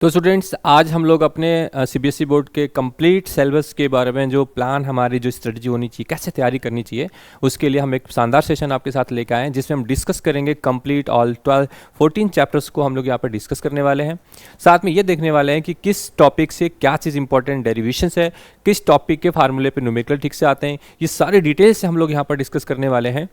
तो स्टूडेंट्स आज हम लोग अपने सीबीएसई बोर्ड के कंप्लीट सिलेबस के बारे में जो प्लान हमारी जो स्ट्रेटजी होनी चाहिए कैसे तैयारी करनी चाहिए उसके लिए हम एक शानदार सेशन आपके साथ लेकर आए हैं जिसमें हम डिस्कस करेंगे कंप्लीट ऑल 14 चैप्टर्स को हम लोग यहाँ पर डिस्कस करने वाले हैं। साथ में ये देखने वाले हैं कि किस टॉपिक से क्या चीज़ इंपॉर्टेंट डेरिवेशंस है, किस टॉपिक के फार्मूले पे न्यूमेरिकल ठीक से आते हैं, ये सारे डिटेल्स से हम लोग यहाँ पर डिस्कस करने वाले हैं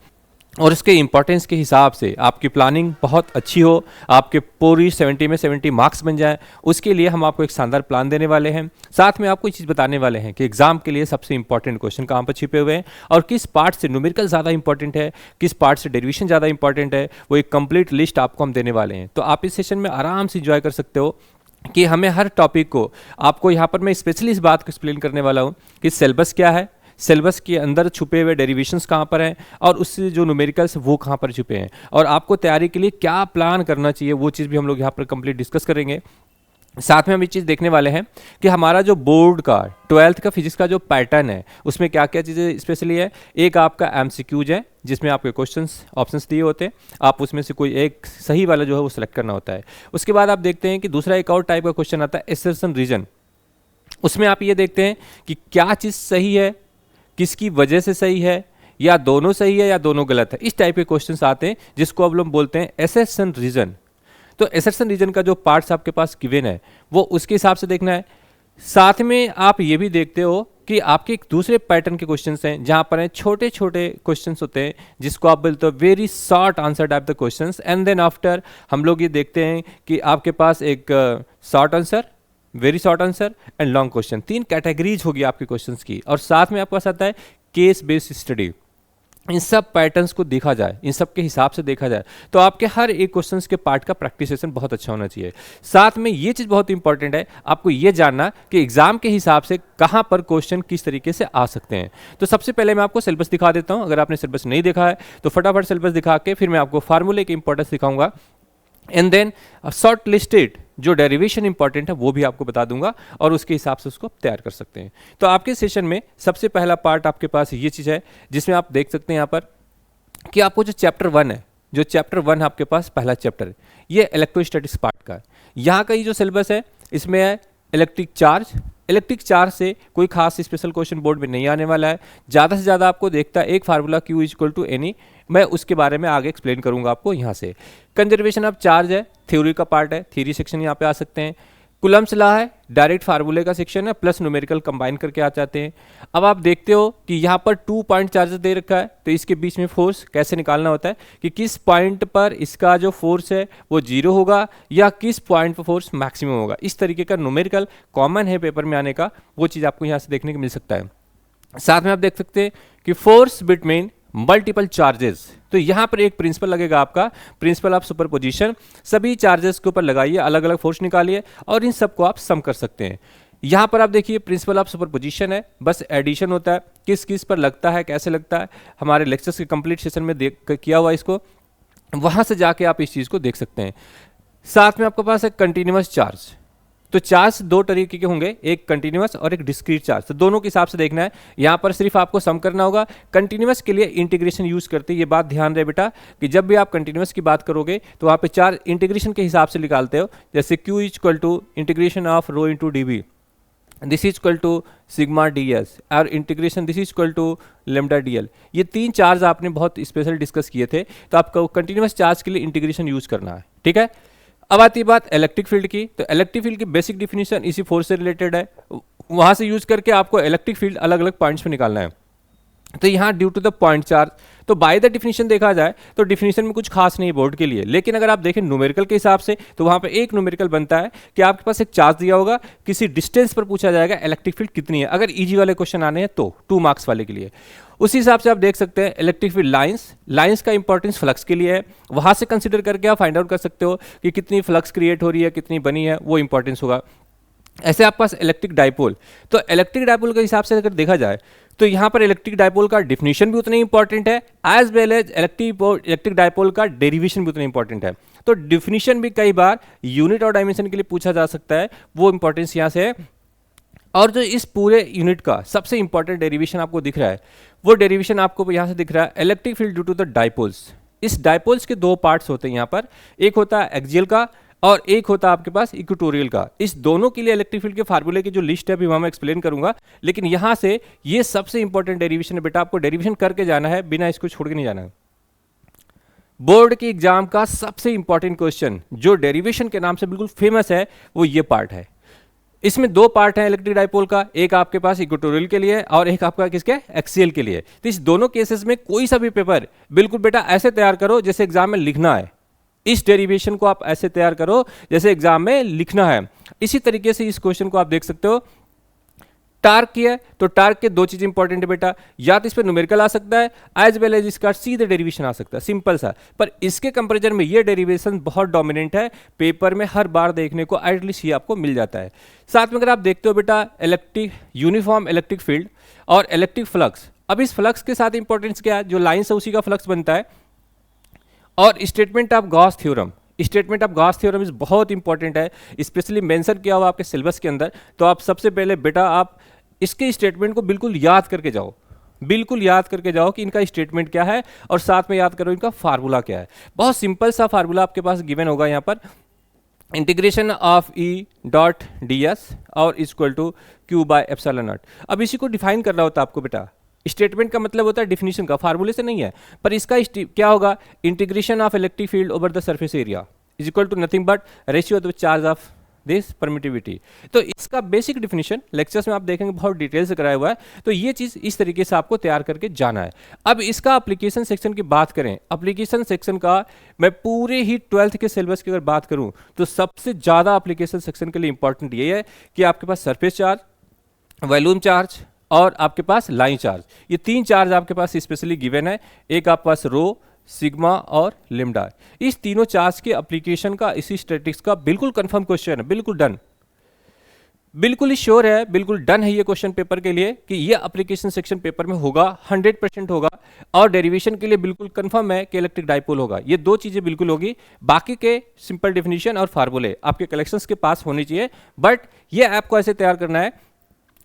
और इसके इंपॉर्टेंस के हिसाब से आपकी प्लानिंग बहुत अच्छी हो, आपके पूरी 70 में 70 मार्क्स बन जाएं, उसके लिए हम आपको एक शानदार प्लान देने वाले हैं। साथ में आपको एक चीज़ बताने वाले हैं कि एग्जाम के लिए सबसे इंपॉर्टेंट क्वेश्चन कहाँ पर छिपे हुए हैं और किस पार्ट से न्यूमेरिकल ज़्यादा इंपॉर्टेंट है, किस पार्ट से डेरिवेशन ज़्यादा इंपॉर्टेंट है, वो एक कंप्लीट लिस्ट आपको हम देने वाले हैं। तो आप इस सेशन में आराम से इंजॉय कर सकते हो कि हमें हर टॉपिक को आपको यहाँ पर मैं स्पेशली इस बात को एक्सप्लेन करने वाला हूँ कि सिलेबस क्या है, सिलेबस के अंदर छुपे हुए डेरिवेशंस कहाँ पर हैं और उससे जो न्यूमेरिकल्स वो कहाँ पर छुपे हैं और आपको तैयारी के लिए क्या प्लान करना चाहिए वो चीज़ भी हम लोग यहाँ पर कंप्लीट डिस्कस करेंगे। साथ में हम ये चीज़ देखने वाले हैं कि हमारा जो बोर्ड का 12th का फिजिक्स का जो पैटर्न है उसमें क्या क्या चीज़ें स्पेशली है। एक आपका एमसीक्यूज है जिसमें आपके क्वेश्चंस ऑप्शंस दिए होते हैं, आप उसमें से कोई एक सही वाला जो है वो सिलेक्ट करना होता है। उसके बाद आप देखते हैं कि दूसरा एक और टाइप का क्वेश्चन आता है एसर्शन रीजन। उसमें आप ये देखते हैं कि क्या चीज़ सही है, किसकी वजह से सही है, या दोनों सही है या दोनों गलत है। इस टाइप के क्वेश्चंस आते हैं जिसको अब लोग बोलते हैं एसर्शन रीजन। तो एसर्शन रीजन का जो पार्ट्स आपके पास गिवन है वो उसके हिसाब से देखना है। साथ में आप ये भी देखते हो कि आपके एक दूसरे पैटर्न के क्वेश्चंस हैं जहां पर हैं छोटे छोटे क्वेश्चंस होते हैं जिसको आप बोलते हो very short answer type the questions. And then after हम लोग ये देखते हैं कि आपके पास एक short answer, very short answer and long question, 3 categories होगी आपके क्वेश्चंस की। और साथ में आपके पास आता है केस बेस्ड स्टडी। इन सब पैटर्न्स को देखा जाए, इन सब के हिसाब से देखा जाए तो आपके हर एक क्वेश्चंस के पार्ट का प्रैक्टिस सेशन बहुत अच्छा होना चाहिए। साथ में ये चीज़ बहुत इंपॉर्टेंट है आपको ये जानना कि एग्जाम के हिसाब से कहाँ पर क्वेश्चन किस तरीके से आ सकते हैं। तो सबसे पहले मैं आपको सिलेबस दिखा देता हूँ। अगर आपने सिलेबस नहीं देखा है तो फटाफट सिलेबस दिखा के फिर मैं आपको फार्मूले की इंपॉर्टेंस दिखाऊंगा एंड देन शॉर्ट लिस्टेड जो डेरिवेशन इंपॉर्टेंट है वो भी आपको बता दूंगा और उसके हिसाब से उसको तैयार कर सकते हैं। तो आपके सेशन में सबसे पहला पार्ट आपके पास ये चीज़ है जिसमें आप देख सकते हैं यहाँ पर कि आपको जो चैप्टर 1 है, जो चैप्टर 1 आपके पास पहला चैप्टर है ये इलेक्ट्रोस्टैटिक्स पार्ट का है। यहाँ का ये जो सिलेबस है इसमें है इलेक्ट्रिक चार्ज। इलेक्ट्रिक चार्ज से कोई खास स्पेशल क्वेश्चन बोर्ड में नहीं आने वाला है। ज़्यादा से ज़्यादा आपको देखता है एक formula Q equal to any, मैं उसके बारे में आगे एक्सप्लेन करूंगा आपको। यहाँ से कंजर्वेशन ऑफ चार्ज है, थ्योरी का पार्ट है, थ्योरी सेक्शन यहाँ पे आ सकते हैं। कुलम्स लॉ है, डायरेक्ट फार्मूले का सेक्शन है, प्लस न्यूमेरिकल कंबाइन करके आ जाते हैं। अब आप देखते हो कि यहाँ पर 2 पॉइंट चार्जेस दे रखा है तो इसके बीच में फोर्स कैसे निकालना होता है कि किस पॉइंट पर इसका जो फोर्स है वो 0 होगा या किस पॉइंट पर फोर्स मैक्सिमम होगा। इस तरीके का न्यूमेरिकल कॉमन है पेपर में आने का, वो चीज़ आपको यहाँ से देखने को मिल सकता है। साथ में आप देख सकते हैं कि फोर्स बिटवीन मल्टीपल चार्जेस, तो यहां पर एक प्रिंसिपल लगेगा आपका, प्रिंसिपल ऑफ सुपरपोजिशन। सभी चार्जेस के ऊपर लगाइए, अलग अलग फोर्स निकालिए और इन सबको आप सम कर सकते हैं। यहां पर आप देखिए प्रिंसिपल ऑफ सुपरपोजिशन है, बस एडिशन होता है, किस किस पर लगता है, कैसे लगता है, हमारे लेक्चर्स के कंप्लीट सेशन में किया हुआ इसको, वहां से जाके आप इस चीज को देख सकते हैं। साथ में आपके पास है कंटिन्यूअस चार्ज। तो चार्ज 2 तरीके के होंगे, एक कंटिन्यूअस और एक डिस्क्रीट चार्ज। तो दोनों के हिसाब से देखना है। यहाँ पर सिर्फ आपको सम करना होगा। कंटिन्यूअस के लिए इंटीग्रेशन यूज करते हैं, ये बात ध्यान रहे बेटा कि जब भी आप कंटिन्यूअस की बात करोगे तो वहाँ पे चार्ज इंटीग्रेशन के हिसाब से निकालते हो। जैसे Q equal to integration of rho into D, this is equal to sigma D S, और integration this is equal to lambda D L. ये 3 चार्ज आपने बहुत स्पेशल डिस्कस किए थे, तो आपको कंटिन्यूअस चार्ज के लिए इंटीग्रेशन यूज करना है, ठीक है। अब आती बात इलेक्ट्रिक फील्ड की। तो इलेक्ट्रिक फील्ड की बेसिक डिफिनीशन इसी फोर्स से रिलेटेड है, वहां से यूज करके आपको इलेक्ट्रिक फील्ड अलग अलग पॉइंट्स पे निकालना है। तो यहाँ due to the point charge, तो बाय द डिफिनीशन देखा जाए तो डिफिनीशन में कुछ खास नहीं बोर्ड के लिए, लेकिन अगर आप देखें न्यूमेरिकल के हिसाब से तो वहां पे एक न्यूमेरिकल बनता है कि आपके पास एक चार्ज दिया होगा, किसी डिस्टेंस पर पूछा जाएगा इलेक्ट्रिक फील्ड कितनी है, अगर इजी वाले क्वेश्चन आने हैं तो 2 मार्क्स वाले के लिए। उसी हिसाब से आप देख सकते हैं इलेक्ट्रिक फील्ड लाइंस, लाइंस का इंपॉर्टेंस फ्लक्स के लिए है, वहां से कंसिडर करके आप फाइंड आउट कर सकते हो कि कितनी फ्लक्स क्रिएट हो रही है, कितनी बनी है, वो इंपॉर्टेंस होगा। ऐसे आपके पास इलेक्ट्रिक डाइपोल, तो इलेक्ट्रिक डाइपोल के हिसाब से अगर देखा जाए तो यहाँ पर इलेक्ट्रिक डाइपोल का डिफिनीशन भी उतना ही इंपॉर्टेंट है, as well as electric dipole का डेरिवेशन भी उतना इंपॉर्टेंट है। तो डिफिनीशन भी कई बार यूनिट और डायमेंशन के लिए पूछा जा सकता है, वो इंपॉर्टेंस यहाँ से है। और जो इस पूरे यूनिट का सबसे इंपॉर्टेंट डेरिवेशन आपको दिख रहा है, वो डेरिवेशन आपको यहाँ से दिख रहा है electric field due to the dipoles. इस डाइपोल्स के 2 पार्ट्स होते हैं यहाँ पर, एक होता है एक्सियल का और एक होता है आपके पास इक्वेटोरियल का। इस दोनों के लिए इलेक्ट्रिक फील्ड के फार्मूले की जो लिस्ट है अभी वहां मैं एक्सप्लेन करूंगा, लेकिन यहां से ये सबसे इंपॉर्टेंट डेरिवेशन है बेटा, आपको डेरिवेशन करके जाना है, बिना इसको छोड़ के नहीं जाना है। बोर्ड के एग्जाम का सबसे इंपॉर्टेंट क्वेश्चन जो डेरिवेशन के नाम से बिल्कुल फेमस है वो ये पार्ट है। इसमें दो पार्ट हैं इलेक्ट्रिक डाइपोल का, एक आपके पास इक्वेटोरियल के लिए और एक आपका किसके एक्सियल के लिए। तो इस दोनों केसेस में कोई सा भी पेपर बिल्कुल बेटा ऐसे तैयार करो जैसे एग्जाम में लिखना है। इस डेरिवेशन को आप ऐसे तैयार करो जैसे एग्जाम में लिखना है। इसी तरीके से इस क्वेश्चन को आप देख सकते हो। टार्क की है तो टार्क के दो चीज इंपॉर्टेंट है बेटा, या तो इस पर न्यूमेरिकल आ सकता है एज वेल एज इसका सीधे डेरिवेशन आ सकता है, सिंपल सा। पर इसके कंपैरिजन में ये डेरिवेशन बहुत डोमिनेंट है, पेपर में हर बार देखने को एटलीस्ट ये आपको मिल जाता है। साथ में अगर आप देखते हो बेटा इलेक्ट्रिक यूनिफॉर्म इलेक्ट्रिक फील्ड और इलेक्ट्रिक फ्लक्स, अब इस फ्लक्स के साथ इंपॉर्टेंस क्या है, जो लाइन से उसी का फ्लक्स बनता है। और statement of Gauss theorem, statement of Gauss theorem is बहुत इंपॉर्टेंट है, स्पेशली मेंशन किया हुआ आपके सिलेबस के अंदर। तो आप सबसे पहले बेटा आप इसके स्टेटमेंट को बिल्कुल याद करके जाओ, बिल्कुल याद करके जाओ कि इनका स्टेटमेंट क्या है, और साथ में याद करो इनका फार्मूला क्या है। बहुत सिंपल सा फार्मूला आपके पास गिवन होगा यहाँ पर, integration of E dot D S और equal to Q by epsilon naught. अब इसी को डिफाइन करना होता है आपको बेटा। स्टेटमेंट का मतलब होता है डिफिनीशन का, फार्मूले से नहीं है। पर इसका क्या होगा, integration of electric field over the surface area is equal to nothing but ratio of the charge of this permittivity. तो इसका बेसिक डिफिनीशन लेक्चर्स में आप देखेंगे बहुत डिटेल से कराया हुआ है। तो ये चीज इस तरीके से आपको तैयार करके जाना है। अब इसका एप्लीकेशन सेक्शन की बात करें, एप्लीकेशन सेक्शन का मैं पूरे ही 12th के सिलेबस की अगर बात करूं तो सबसे ज्यादा एप्लीकेशन सेक्शन के लिए इंपॉर्टेंट ये है कि आपके पास सरफेस चार्ज, वॉल्यूम चार्ज और आपके पास लाइन चार्ज, ये तीन चार्ज आपके पास स्पेशली गिवन है। एक आपके पास रो, सिग्मा और लिम्डा, इस तीनों चार्ज के एप्लीकेशन का इसी स्टैटिस्टिक्स का बिल्कुल कंफर्म क्वेश्चन है, बिल्कुल डन, बिल्कुल ही श्योर है, बिल्कुल डन है ये क्वेश्चन पेपर के लिए कि ये एप्लीकेशन सेक्शन पेपर में होगा, 100% होगा। और डेरिवेशन के लिए बिल्कुल कंफर्म है कि इलेक्ट्रिक डाइपोल होगा। ये दो चीजें बिल्कुल होगी, बाकी के सिंपल डेफिनेशन और फार्मूले आपके कलेक्शंस के पास होनी चाहिए। बट ये आपको ऐसे तैयार करना है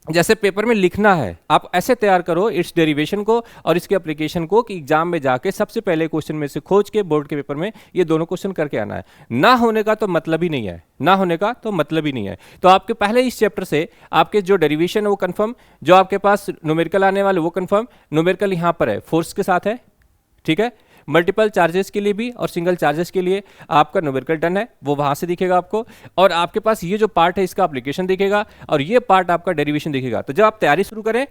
जैसे पेपर में लिखना है, आप ऐसे तैयार करो इस डेरिवेशन को और इसके एप्लीकेशन को कि एग्जाम में जाके सबसे पहले क्वेश्चन में से खोज के बोर्ड के पेपर में ये दोनों क्वेश्चन करके आना है। ना होने का तो मतलब ही नहीं है, ना होने का तो मतलब ही नहीं है। तो आपके पहले इस चैप्टर से आपके जो डेरिवेशन है वो कंफर्म, जो आपके पास न्यूमेरिकल आने वाले वो कंफर्म। न्यूमेरिकल यहाँ पर है, फोर्स के साथ है, ठीक है। मल्टीपल चार्जेस के लिए भी और सिंगल चार्जेस के लिए आपका न्यूमेरिकल डन है, वो वहां से दिखेगा आपको। और आपके पास ये जो पार्ट है इसका एप्लीकेशन दिखेगा और ये पार्ट आपका डेरिवेशन दिखेगा। तो जब आप तैयारी शुरू करें,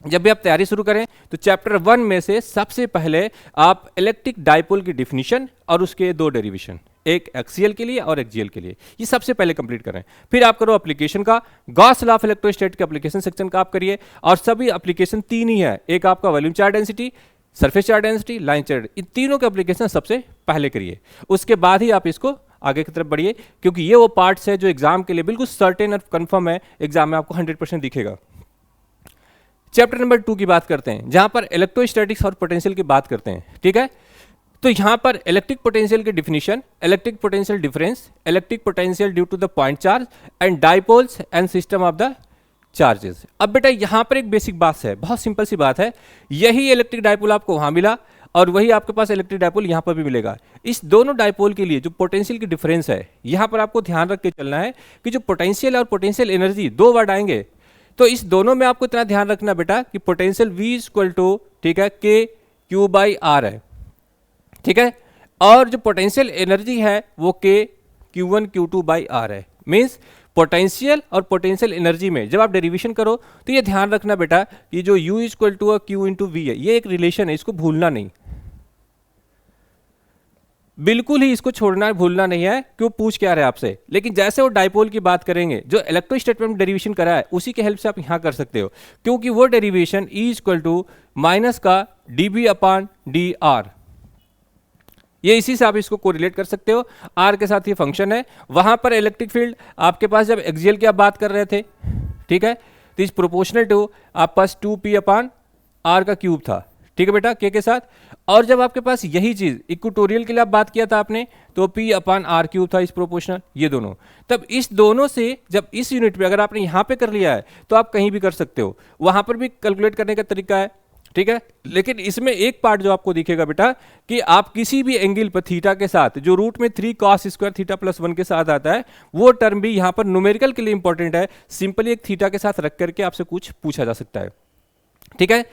जब भी आप तैयारी शुरू करें तो चैप्टर 1 में से सबसे पहले आप इलेक्ट्रिक डाइपोल की डिफिनीशन और उसके दो डेरिवेशन, एक एक्सियल के लिए और एक्सियल के लिए, ये सबसे पहले कंप्लीट करें। फिर आप करो एप्लीकेशन का, गॉस लॉ ऑफ इलेक्ट्रोस्टैटिक के एप्लीकेशन सेक्शन का आप करिए। और सभी एप्लीकेशन तीन ही है, एक आपका volume charge density, surface charge density, line charge, इन तीनों के एप्लीकेशन सबसे पहले करिए। उसके बाद ही आप इसको आगे की तरफ बढ़िए, क्योंकि ये वो पार्ट्स है जो एग्जाम के लिए बिल्कुल सर्टेन और कंफर्म है, एग्जाम में आपको 100% दिखेगा। चैप्टर नंबर 2 की बात करते हैं, जहां पर इलेक्ट्रोस्टैटिक्स और पोटेंशियल की बात करते हैं, ठीक है। तो यहां पर इलेक्ट्रिक पोटेंशियल की definition, electric potential difference, electric potential due to the point charge and dipoles and system of the charges. अब बेटा यहां पर एक बेसिक बात है, बहुत सिंपल सी बात है, यही इलेक्ट्रिक डाइपोल आपको वहां मिला और वही आपके पास इलेक्ट्रिक डाइपोल यहां पर भी मिलेगा। इस दोनों डाइपोल के लिए जो पोटेंशियल की डिफरेंस है, यहां पर आपको ध्यान रख के चलना है कि जो पोटेंशियल और पोटेंशियल एनर्जी दो वर्ड आएंगे, तो इस दोनों में आपको इतना ध्यान रखना बेटा कि पोटेंशियल V इक्वल टू, ठीक है, K Q बाई R है, ठीक है। और जो पोटेंशियल एनर्जी है वो K Q1 Q2 by R है। मीन्स पोटेंशियल और पोटेंशियल एनर्जी में जब आप डेरिवेशन करो तो ये ध्यान रखना बेटा कि जो U equal to Q into V है, ये एक रिलेशन है, इसको भूलना नहीं, बिल्कुल ही इसको छोड़ना भूलना नहीं है। क्यों, पूछ क्या रहे आपसे। लेकिन जैसे वो डाइपोल की बात करेंगे, जो इलेक्ट्रोस्टैटिक में डेरिवेशन करा है उसी के हेल्प से आप यहां कर सकते हो, क्योंकि वो derivation E equal to minus का dB अपॉन dr, ये इसी से आप इसको कोरिलेट कर सकते हो। R के साथ ये फंक्शन है। वहां पर इलेक्ट्रिक फील्ड आपके पास जब एक्सियल की आप बात कर रहे थे, ठीक है, तो इस प्रोपोर्शनल टू आपके पास 2p अपॉन r का क्यूब था, ठीक है बेटा, K के साथ। और जब आपके पास यही चीज इक्वेटोरियल के लिए आप बात किया था आपने, तो P अपॉन R क्यूब था इस प्रोपोर्शनल, ये दोनों। तब इस दोनों से जब इस यूनिट पे अगर आपने यहां पे कर लिया है तो आप कहीं भी कर सकते हो, वहां पर भी कैलकुलेट करने का तरीका है। ठीक है। लेकिन इसमें एक पार्ट जो आपको दिखेगा बेटा कि आप किसी भी एंगल पर थीटा के साथ जो रूट में 3 cos स्क्वायर थीटा प्लस 1 के साथ आता है, वो टर्म भी यहां पर न्यूमेरिकल के लिए इंपॉर्टेंट है। सिंपली एक थीटा के साथ रख करके आपसे कुछ पूछा जा सकता है, ठीक है।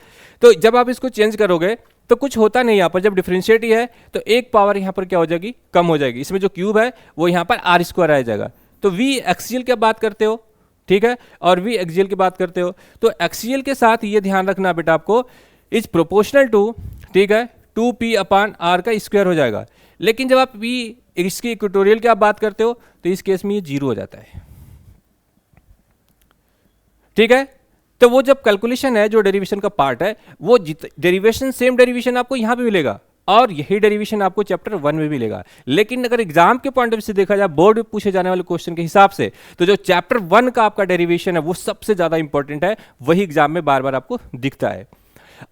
तो जब आप इसको चेंज करोगे तो कुछ होता नहीं, यहां पर जब डिफरेंशिएट ही है तो एक पावर यहां पर क्या हो जाएगी, कम हो जाएगी। इसमें जो क्यूब है वो यहां पर आर स्क्वायर आ जाएगा। तो वी एक्सियल की बात करते हो, ठीक है, और वी एक्सियल की बात करते हो, तो एक्सियल के साथ ये ध्यान रखना बेटा आपको, इज प्रोपोर्शनल टू, ठीक है, 2p/r का स्क्वायर हो जाएगा। लेकिन जब आप v इसकी इक्वेटोरियल की आप बात करते हो तो इस केस में ये 0 हो जाता है, ठीक है। तो वो जब कैलकुलेशन है, जो डेरिवेशन का पार्ट है, वो डेरिवेशन सेम डेरिवेशन आपको यहां पे मिलेगा और यही डेरिवेशन आपको चैप्टर 1 में भी मिलेगा। लेकिन अगर एग्जाम के पॉइंट ऑफ व्यू से देखा जाए, बोर्ड में पूछे जाने वाले क्वेश्चन के हिसाब से, तो जो चैप्टर 1 का आपका डेरिवेशन है वो सबसे ज्यादा इंपॉर्टेंट है, वही एग्जाम में बार बार आपको दिखता है।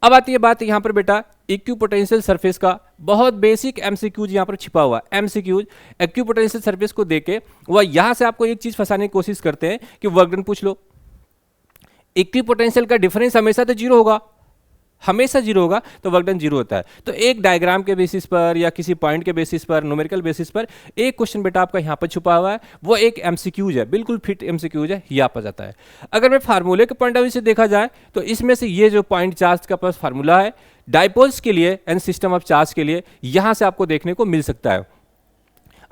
अब आती है बात यहां पर बेटा इक्विपोटेंशियल सरफेस का, बहुत बेसिक एमसीक्यूज यहां पर छिपा हुआ है। एमसीक्यूज इक्विपोटेंशियल सरफेस को देके वह यहां से आपको एक चीज फंसाने की कोशिश करते हैं कि वर्क डन पूछ लो। इक्विपोटेंशियल का डिफरेंस हमेशा तो 0 होगा, हमेशा 0 होगा, तो वर्क डन 0 होता है। तो एक डायग्राम के बेसिस पर या किसी पॉइंट के बेसिस पर, न्यूमेरिकल बेसिस पर एक क्वेश्चन बेटा आपका यहां पर छुपा हुआ है, वो एक एमसीक्यूज है, बिल्कुल फिट एमसीक्यूज है, ये आ जाता है। अगर मैं फार्मूले के पॉइंट ऑफ व्यू से देखा जाए तो इसमें से ये जो पॉइंट चार्ज का पास फार्मूला है डाइपोल्स के लिए एंड सिस्टम ऑफ चार्ज के लिए, यहां से आपको देखने को मिल सकता है।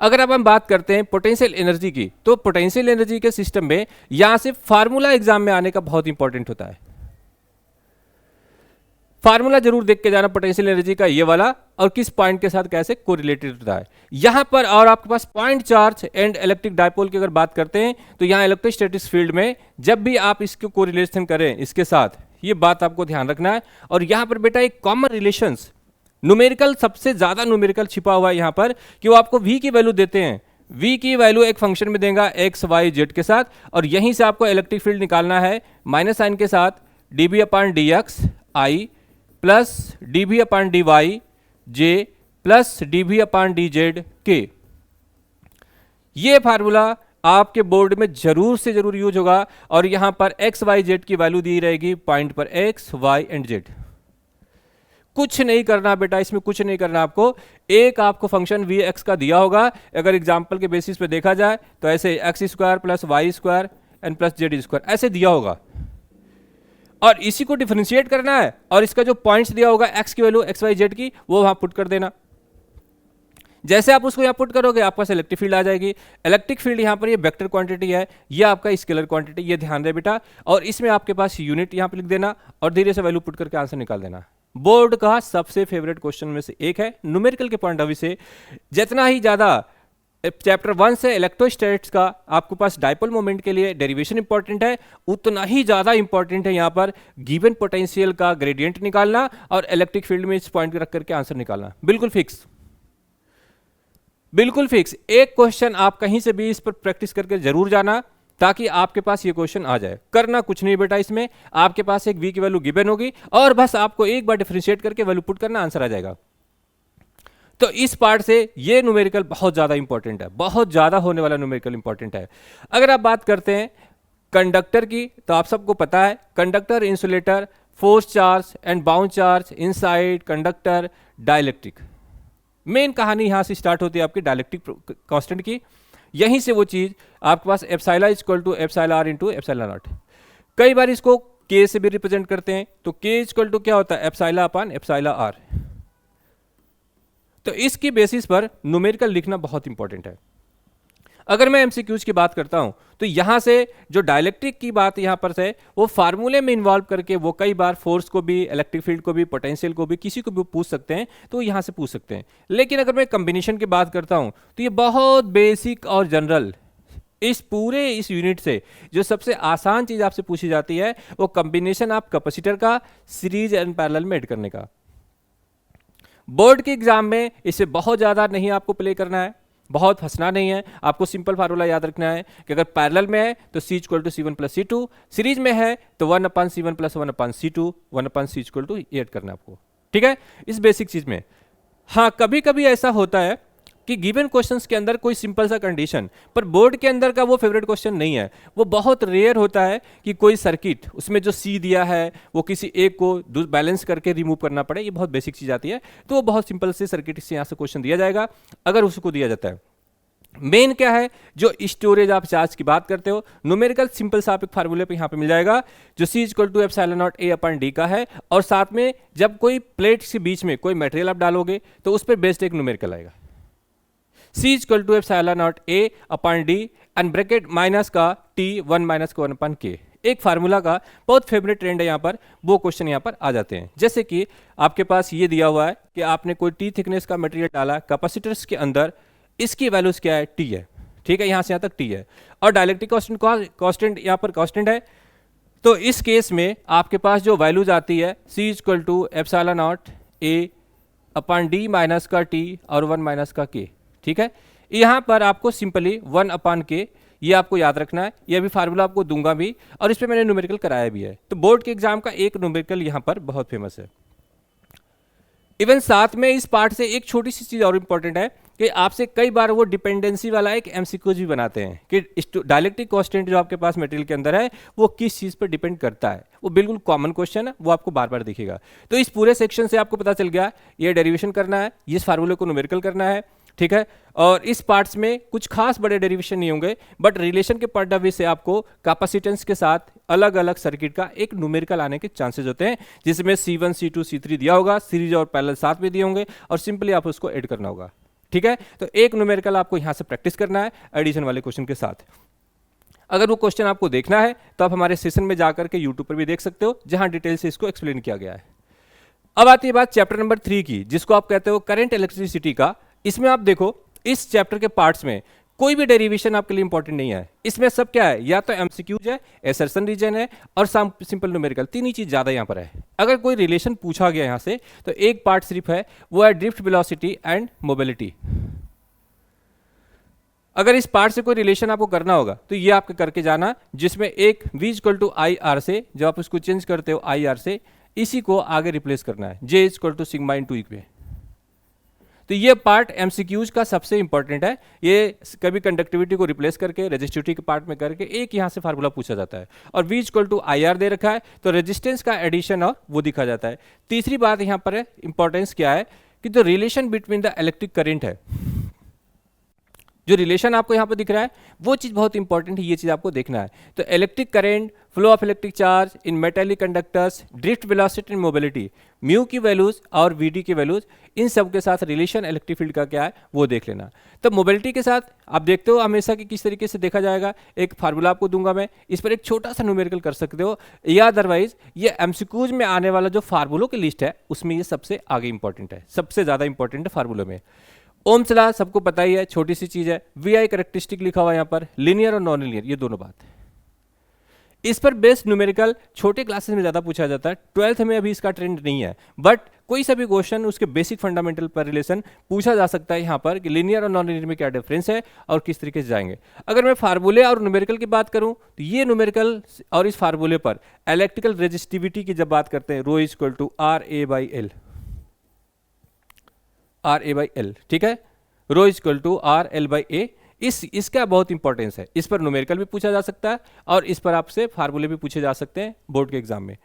अगर अब हम बात करते हैं पोटेंशियल एनर्जी की, तो पोटेंशियल एनर्जी के सिस्टम में यहां से फार्मूला एग्जाम में आने का बहुत इंपॉर्टेंट होता है। फार्मूला जरूर देख के जाना पोटेंशियल एनर्जी का, ये वाला, और किस पॉइंट के साथ कैसे कोरिलेटेड होता है यहां पर। और आपके पास point charge and electric dipole की अगर बात करते हैं तो यहां इलेक्ट्रोस्टैटिक्स फील्ड में जब भी आप इसको कोरिलेशन करें इसके साथ, ये बात आपको ध्यान रखना है। और यहां पर बेटा एक कॉमन रिलेशंस न्यूमेरिकल, सबसे ज्यादा न्यूमेरिकल छिपा हुआ है यहां पर, कि वो आपको v की वैल्यू देते हैं। v की वैल्यू एक फंक्शन में देगा x y z के साथ, और यहीं से आपको इलेक्ट्रिक फील्ड निकालना है माइनस साइन के साथ dB/dx i plus dB/dy j plus dB/dz k। ये फार्मूला आपके बोर्ड में जरूर से जरूर यूज होगा, और यहां पर x y z की वैल्यू दी रहेगी पॉइंट पर x y एंड z। कुछ नहीं करना बेटा, इसमें कुछ नहीं करना आपको। एक आपको फंक्शन vx का दिया होगा, अगर एग्जांपल के बेसिस पे देखा जाए तो ऐसे x² plus y² and plus z² ऐसे दिया होगा, और इसी को डिफरेंशिएट करना है, और इसका जो पॉइंट्स दिया होगा x की वैल्यू x y z की, वो वहां पुट कर देना। जैसे आप उसको यहां पुट करोगे आपके पास इलेक्ट्रिक फील्ड आ जाएगी। इलेक्ट्रिक फील्ड यहां पर ये वेक्टर क्वांटिटी है, ये आपका स्केलर क्वांटिटी, ये ध्यान रहे बेटा। और इसमें आपके पास यूनिट यहां पर लिख देना और धीरे से वैल्यू पुट करके आंसर निकाल देना। बोर्ड का सबसे फेवरेट क्वेश्चन में से एक है न्यूमेरिकल के पॉइंट ऑफ व्यू से। जितना ही ज्यादा चैप्टर 1 से इलेक्ट्रोस्टैटिक्स का आपके पास डाइपोल मोमेंट के लिए डेरिवेशन इंपॉर्टेंट है, उतना ही ज्यादा इंपॉर्टेंट है यहां पर गिवन पोटेंशियल का ग्रेडियंट निकालना और इलेक्ट्रिक फील्ड में इस पॉइंट रख करके आंसर निकालना। बिल्कुल फिक्स, बिल्कुल फिक्स। एक क्वेश्चन आप कहीं से भी इस पर प्रैक्टिस करके जरूर जाना, ताकि आपके पास ये क्वेश्चन आ जाए। करना कुछ नहीं बेटा, इसमें आपके पास एक v की वैल्यू गिवन होगी और बस आपको एक बार डिफरेंशिएट करके वैल्यू पुट करना, आंसर आ जाएगा। तो इस पार्ट से ये न्यूमेरिकल बहुत ज्यादा इंपॉर्टेंट है, बहुत ज्यादा होने वाला न्यूमेरिकल इंपॉर्टेंट है। अगर आप बात करते हैं कंडक्टर की, तो आप सबको पता है conductor, insulator, force charge and bound charge, inside conductor, dielectric. Main कहानी यहां से स्टार्ट होती है आपकी डाइलेक्ट्रिक कांस्टेंट की। यहीं से वो चीज आपके पास epsilon equal to epsilon r into epsilon naught. कई बार इसको k से भी रिप्रेजेंट करते हैं, तो k इक्वल टू क्या होता है, एप्सिलॉन/एप्सिलॉन r। तो इसकी बेसिस पर न्यूमेरिकल लिखना बहुत इंपॉर्टेंट है। अगर मैं एमसीक्यूज की बात करता हूं तो यहां से जो डाइलेक्ट्रिक की बात यहां पर से वो फार्मूले में इन्वॉल्व करके वो कई बार फोर्स को भी, इलेक्ट्रिक फील्ड को भी, पोटेंशियल को भी, किसी को भी पूछ सकते हैं, तो यहां से पूछ सकते हैं। लेकिन अगर मैं कॉम्बिनेशन की बात करता हूं तो ये बहुत बेसिक और जनरल, इस यूनिट से जो सबसे आसान चीज आपसे पूछी जाती है वो कॉम्बिनेशन ऑफ कैपेसिटर का सीरीज एंड पैरेलल में ऐड करने का। बोर्ड के एग्जाम में इसे बहुत ज्यादा नहीं आपको प्ले करना है, बहुत फंसना नहीं है। आपको सिंपल फार्मूला याद रखना है कि अगर पैरेलल में है तो c equal to c1 plus c2, series में है तो 1/c1 plus 1/c2, 1/c equal to add करना आपको, ठीक है, इस बेसिक चीज में। हाँ, कभी कभी ऐसा होता है कि गिवन क्वेश्चंस के अंदर कोई सिंपल सा कंडीशन, पर बोर्ड के अंदर का वो फेवरेट क्वेश्चन नहीं है। वो बहुत रेयर होता है कि कोई सर्किट उसमें जो सी दिया है वो किसी एक को बैलेंस करके रिमूव करना पड़े, ये बहुत बेसिक चीज़ आती है। तो वो बहुत सिंपल से सर्किट से यहाँ से क्वेश्चन दिया जाएगा अगर उसको दिया जाता है। मेन क्या है, जो स्टोरेज आप चार्ज की बात करते हो, न्यूमेरिकल सिंपल सा आप एक फार्मूले पे यहाँ पे मिल जाएगा जो C equal to epsilon nought A upon D का है, और साथ में जब कोई प्लेट के बीच में कोई मटेरियल आप डालोगे तो उस पर बेस्ड एक न्यूमेरिकल आएगा, C equal to epsilon nought A upon D and bracket minus का T 1 माइनस का 1 अपॉन K। एक फार्मूला का बहुत फेवरेट ट्रेंड है यहाँ पर, वो क्वेश्चन यहाँ पर आ जाते हैं। जैसे कि आपके पास ये दिया हुआ है कि आपने कोई T थिकनेस का मटेरियल डाला कैपेसिटर्स के अंदर, इसकी वैल्यूज क्या है, T है, ठीक है, यहां से यहां तक T है, और डायलेक्ट्रिक कांस्टेंट यहाँ पर कांस्टेंट है। तो इस केस में आपके पास जो वैल्यूज आती है C equal to epsilon nought A upon D minus का T और 1 माइनस का K, ठीक है। यहाँ पर आपको सिंपली 1 अपॉन K ये आपको याद रखना है, ये भी फार्मूला आपको दूंगा भी, और इस पर मैंने न्यूमेरिकल कराया भी है। तो बोर्ड के एग्जाम का एक न्यूमेरिकल यहाँ पर बहुत फेमस है। इवन साथ में इस पार्ट से एक छोटी सी चीज और इंपॉर्टेंट है कि आपसे कई बार वो डिपेंडेंसी वाला एक एमसीक्यूज भी बनाते हैं कि डायलेक्ट्रिक कांस्टेंट जो आपके पास मटेरियल के अंदर है वो किस चीज पर डिपेंड करता है। वो बिल्कुल कॉमन क्वेश्चन है, वो आपको बार बार दिखेगा। तो इस पूरे सेक्शन से आपको पता चल गया ये डेरिवेशन करना है, इस फार्मूले को न्यूमेरिकल करना है, ठीक है। और इस पार्ट्स में कुछ खास बड़े डेरिवेशन नहीं होंगे, बट रिलेशन के पॉइंट ऑफ व्यू से आपको कैपेसिटेंस के साथ अलग अलग सर्किट का एक न्यूमेरिकल आने के चांसेस होते हैं, जिसमें C1, C2, C3 दिया होगा, सीरीज और पैरेलल साथ में दिए होंगे, और सिंपली आप उसको ऐड करना होगा, ठीक है। तो एक न्यूमेरिकल आपको यहां से प्रैक्टिस करना है एडिशन वाले क्वेश्चन के साथ। अगर वो क्वेश्चन आपको देखना है तो आप हमारे सेशन में जाकर के यूट्यूब पर भी देख सकते हो, जहां डिटेल से इसको एक्सप्लेन किया गया है। अब आती है बात चैप्टर नंबर 3 की, जिसको आप कहते हो करंट इलेक्ट्रिसिटी का। इसमें आप देखो इस चैप्टर के पार्ट्स में कोई भी डेरिवेशन आपके लिए इंपॉर्टेंट नहीं है। इसमें सब क्या है, या तो एमसीक्यूज है, एसर्शन रीजन है, और सिंपल न्यूमेरिकल, तीन ही चीज ज्यादा यहां पर है। अगर कोई रिलेशन पूछा गया यहां से तो एक पार्ट सिर्फ है, वो है ड्रिफ्ट वेलोसिटी एंड मोबिलिटी। अगर इस पार्ट से कोई रिलेशन आपको करना होगा तो ये आपके करके जाना, जिसमें एक V equal to I R से, जब आप इसको चेंज करते हो आई आर से, इसी को आगे रिप्लेस करना है J equal to sigma into E पे। तो ये पार्ट एमसीक्यूज का सबसे इंपॉर्टेंट है। ये कभी कंडक्टिविटी को रिप्लेस करके रेजिस्टिविटी के पार्ट में करके एक यहां से फार्मूला पूछा जाता है, और V equal to I R दे रखा है तो रेजिस्टेंस का एडिशन और वो दिखा जाता है। तीसरी बात यहां पर है, इंपॉर्टेंस क्या है कि जो relation between the electric current है, जो रिलेशन आपको यहां पर दिख रहा है वो चीज बहुत इंपॉर्टेंट है, ये चीज आपको देखना है। तो electric current, flow of electric charge in metallic conductors, drift velocity and mobility, mu की वैल्यूज और वीडी की वैल्यूज, इन सब के साथ रिलेशन इलेक्ट्रिक फील्ड का क्या है वो देख लेना। तो मोबिलिटी के साथ आप देखते हो हमेशा कि किस तरीके से देखा जाएगा, एक फार्मूला आपको दूंगा मैं, इस पर एक छोटा सा न्यूमेरिकल कर सकते हो, या अदरवाइज ये एमसीक्यूज में आने वाला जो फार्मूलों की लिस्ट है उसमें ये सबसे आगे इंपॉर्टेंट है, सबसे ज्यादा इंपॉर्टेंट है फार्मूलों में। ओम्स लॉ सबको पता ही है, छोटी सी चीज है। VI कैरेक्टरिस्टिक लिखा हुआ है यहाँ पर, लीनियर और नॉन लीनियर, ये दोनों बात है। इस पर बेस्ड न्यूमेरिकल छोटे क्लासेस में ज्यादा पूछा जाता है, 12th में अभी इसका ट्रेंड नहीं है, बट कोई सा भी क्वेश्चन उसके बेसिक फंडामेंटल पर रिलेशन पूछा जा सकता है यहाँ पर कि लीनियर और नॉन लीनियर में क्या डिफरेंस है और किस तरीके से जाएंगे। अगर मैं फार्मूले और न्यूमेरिकल की बात करूं तो ये न्यूमेरिकल और इस फार्मूले पर इलेक्ट्रिकल रेजिस्टिविटी की जब बात करते हैं, रो is equal to RA/L, RA/L, ठीक है, रो इज इक्वल टू RL/A। इसका बहुत इंपॉर्टेंस है, इस पर न्यूमेरिकल भी पूछा जा सकता है और इस पर आपसे फार्मूले भी पूछे जा सकते हैं बोर्ड के एग्जाम में।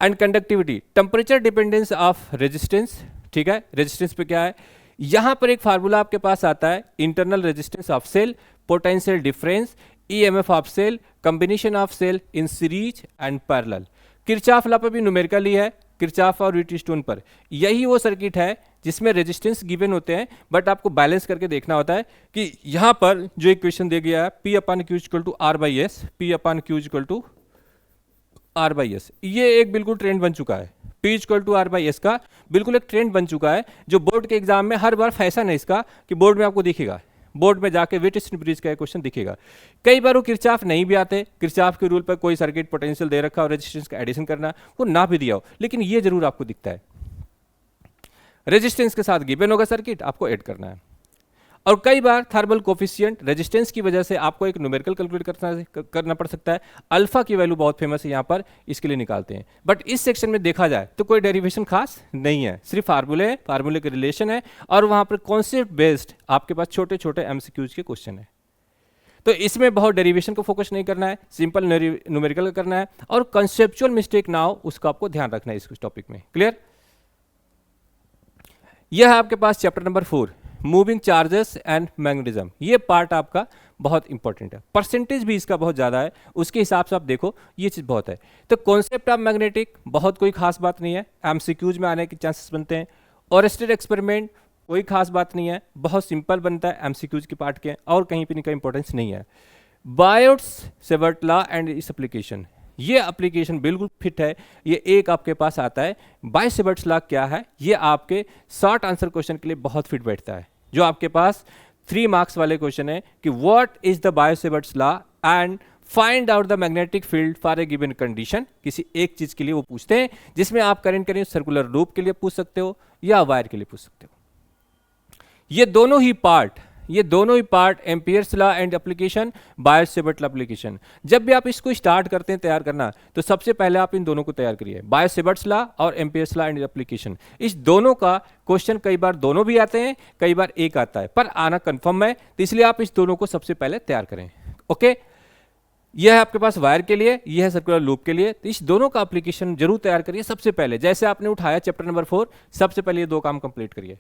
And conductivity, temperature dependence of resistance, ठीक है, रेजिस्टेंस पे क्या है, यहां पर एक फार्मूला आपके पास आता है, internal resistance of cell, potential difference, EMF of cell, combination of cell in series and parallel. Kirchhoff law पर भी न्यूमेरिकल ही है, किरचॉफ और व्हीटस्टोन पर। यही वो सर्किट है जिसमें रेजिस्टेंस गिवन होते हैं, बट आपको बैलेंस करके देखना होता है कि यहां पर जो इक्वेशन दे गया है P/Q equal to R/S, P/Q equal to R/S, ये एक बिल्कुल ट्रेंड बन चुका है। P इक्वल टू R/S का बिल्कुल एक ट्रेंड बन चुका है, जो बोर्ड के एग्जाम में हर बार फैशन है इसका कि बोर्ड में आपको दिखेगा, बोर्ड में जाके व्हीटस्टोन ब्रिज का क्वेश्चन दिखेगा। कई बार वो किरचॉफ नहीं भी आते, किरचॉफ के रूल पर कोई सर्किट पोटेंशियल दे रखा और रेजिस्टेंस का एडिशन करना वो ना भी दिया हो, लेकिन ये जरूर आपको दिखता है। रेजिस्टेंस के साथ गिवन होगा सर्किट, आपको ऐड करना है। और कई बार थर्मल कोफिशिएंट रेजिस्टेंस की वजह से आपको एक न्यूमेरिकल कैलकुलेट करना पड़ सकता है। अल्फा की वैल्यू बहुत फेमस है यहाँ पर, इसके लिए निकालते हैं। बट इस सेक्शन में देखा जाए तो कोई डेरिवेशन खास नहीं है, सिर्फ फार्मूले के रिलेशन है, और वहाँ पर कॉन्सेप्ट बेस्ड आपके पास छोटे छोटे एमसीक्यूज के क्वेश्चन है। तो इसमें बहुत डेरिवेशन को फोकस नहीं करना है, सिंपल न्यूमेरिकल करना है, और कंसेप्चुअल मिस्टेक ना हो उसका आपको ध्यान रखना है इस टॉपिक में। क्लियर? यह है आपके पास chapter number 4, moving charges and magnetism. ये पार्ट आपका बहुत इंपॉर्टेंट है, परसेंटेज भी इसका बहुत ज़्यादा है, उसके हिसाब से आप देखो ये चीज़ बहुत है। तो कॉन्सेप्ट ऑफ मैग्नेटिक बहुत कोई खास बात नहीं है, एमसीक्यूज में आने के चांसेस बनते हैं। ओरेस्टेड एक्सपेरिमेंट कोई खास बात नहीं है, बहुत सिंपल बनता है, एमसीक्यूज के पार्ट के, और कहीं पे इनका इंपॉर्टेंस नहीं है। बायोट्स-सेवर्ट लॉ एंड इस एप्लीकेशन, ये एप्लीकेशन बिल्कुल फिट है। ये एक आपके पास आता है, बायोट-सेवर्ट लॉ क्या है, ये आपके शॉर्ट आंसर क्वेश्चन के लिए बहुत फिट बैठता है। जो आपके पास 3 मार्क्स वाले क्वेश्चन है कि what is the Biot-Savart law and find out the magnetic field for a given condition. किसी एक चीज के लिए वो पूछते हैं, जिसमें आप करंट सर्कुलर लूप के लिए पूछ सकते हो या वायर के लिए पूछ सकते हो। ये दोनों ही part Ampere's law and application, Biot Savart law application. जब भी आप इसको स्टार्ट करते हैं तैयार करना, तो सबसे पहले आप इन दोनों को तैयार करिए, बायोट-सेवर्ट लॉ और एम्पियर्स लॉ एंड एप्लीकेशन। इस दोनों का क्वेश्चन कई बार दोनों भी आते हैं, कई बार एक आता है, पर आना कंफर्म है, तो इसलिए आप इस दोनों को सबसे पहले तैयार करें। ओके, यह है आपके पास वायर के लिए, यह है सर्कुलर लूप के लिए, तो इस दोनों का एप्लीकेशन जरूर तैयार करिए सबसे पहले। जैसे आपने उठाया चैप्टर नंबर 4, सबसे पहले ये 2 काम कंप्लीट करिए।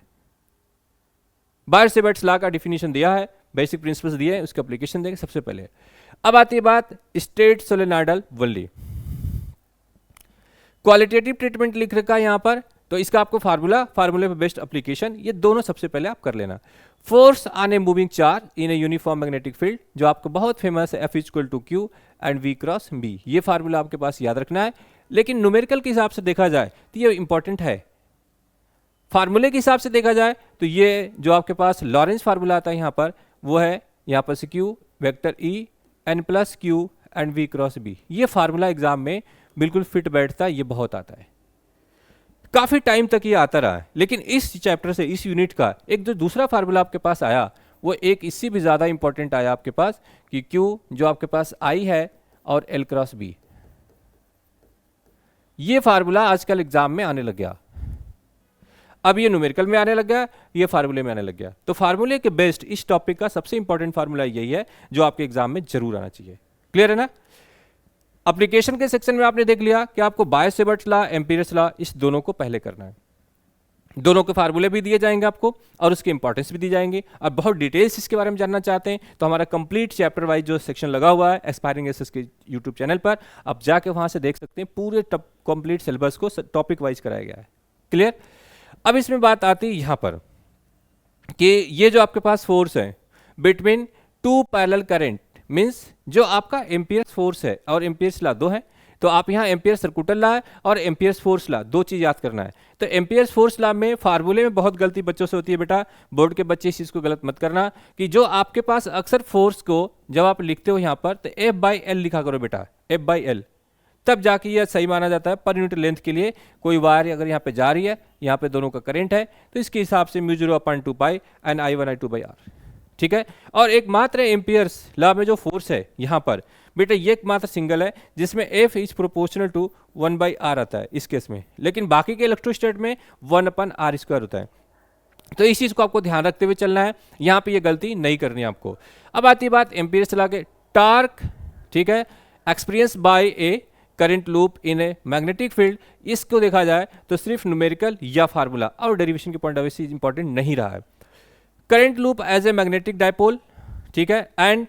बायोट-सेवर्ट लॉ का डिफिनीशन दिया है, बेसिक प्रिंसिपल्स दिए हैं, उसका एप्लीकेशन देंगे सबसे पहले। अब आती है बात straight solenoidal only. Qualitative treatment लिख रखा है यहां पर, तो इसका आपको फार्मूले पे बेस्ड एप्लीकेशन, ये दोनों सबसे पहले आप कर लेना। Force on a moving charge in a uniform magnetic field, जो आपको बहुत फेमस है, F=Q and V cross B। ये फार्मूला आपके पास याद रखना है, लेकिन न्यूमेरिकल के हिसाब से देखा जाए तो ये इंपॉर्टेंट है। फार्मूले के हिसाब से देखा जाए तो ये जो आपके पास लॉरेंस फार्मूला आता है यहाँ पर, वो है यहाँ पर से Q vector E N plus Q and V cross B। ये फार्मूला एग्जाम में बिल्कुल फिट बैठता है, ये बहुत आता है, काफी टाइम तक ये आता रहा है। लेकिन इस चैप्टर से, इस यूनिट का एक जो दूसरा फार्मूला आपके पास आया, वो एक इससे भी ज्यादा इंपॉर्टेंट आया आपके पास कि Q जो आपके पास I है और L क्रॉस B। ये फार्मूला आजकल एग्जाम में आने लग गया, अब ये न्यूमेरिकल में आने लग गया, ये फार्मूले में आने लग गया। तो फार्मूले के बेस्ट इस टॉपिक का सबसे इंपॉर्टेंट फार्मूला यही है, जो आपके एग्जाम में जरूर आना चाहिए। क्लियर है ना? एप्लीकेशन के सेक्शन में आपने देख लिया कि आपको बायोट-सेवर्ट लॉ, एम्पियर्स लॉ, इस दोनों को पहले करना है। दोनों के फार्मूले भी दिए जाएंगे आपको और उसकी इंपॉर्टेंस भी दी जाएंगी। अब बहुत डिटेल्स इसके बारे में जानना चाहते हैं तो हमारा कंप्लीट चैप्टर वाइज जो सेक्शन लगा हुआ है एस्पायरिंग एसएस के यूट्यूब चैनल पर, आप जाके वहां से देख सकते हैं, पूरे कंप्लीट सिलेबस को टॉपिक वाइज कराया गया है। क्लियर? अब इसमें बात आती है यहां पर कि ये जो आपके पास फोर्स है बिटवीन 2 पैरेलल करंट, मींस जो आपका एम्पियर्स फोर्स है और एम्पियर्स लॉ 2 है, तो आप यहाँ एम्पियर्स सर्कुलर लॉ है और एम्पियर्स फोर्स लॉ, 2 चीज याद करना है। तो एम्पियर्स फोर्स लॉ में फार्मूले में बहुत गलती बच्चों से होती है बेटा, बोर्ड के बच्चे इस चीज को गलत मत करना कि जो आपके पास अक्सर फोर्स को जब आप लिखते हो यहाँ पर तो F/L लिखा करो बेटा, F/L, तब जाके यह सही माना जाता है पर यूनिट लेंथ के लिए। कोई वायर अगर यहाँ पे जा रही है, यहाँ पे दोनों का करंट है, तो इसके हिसाब से μ0/2 पाई एंड I1I2/R, ठीक है। और एक मात्र एम्पियर्स लॉ में जो फोर्स है यहाँ पर बेटा, ये एक मात्र सिंगल है जिसमें F is proportional to 1/R आता है इस केस में, लेकिन बाकी के इलेक्ट्रोस्टैट में 1/R² होता है। तो इस चीज को आपको ध्यान रखते हुए चलना है, यहाँ पे ये गलती नहीं करनी है आपको। अब आती है बात एम्पियर्स लॉ के, टार्क, ठीक है, experience by A current loop in a magnetic field, इसको देखा जाए तो सिर्फ न्यूमेरिकल या फार्मूला और डेरिवेशन के पॉइंट ऑफ व्यू से इंपॉर्टेंट नहीं रहा है। Current loop as a magnetic dipole, ठीक है, and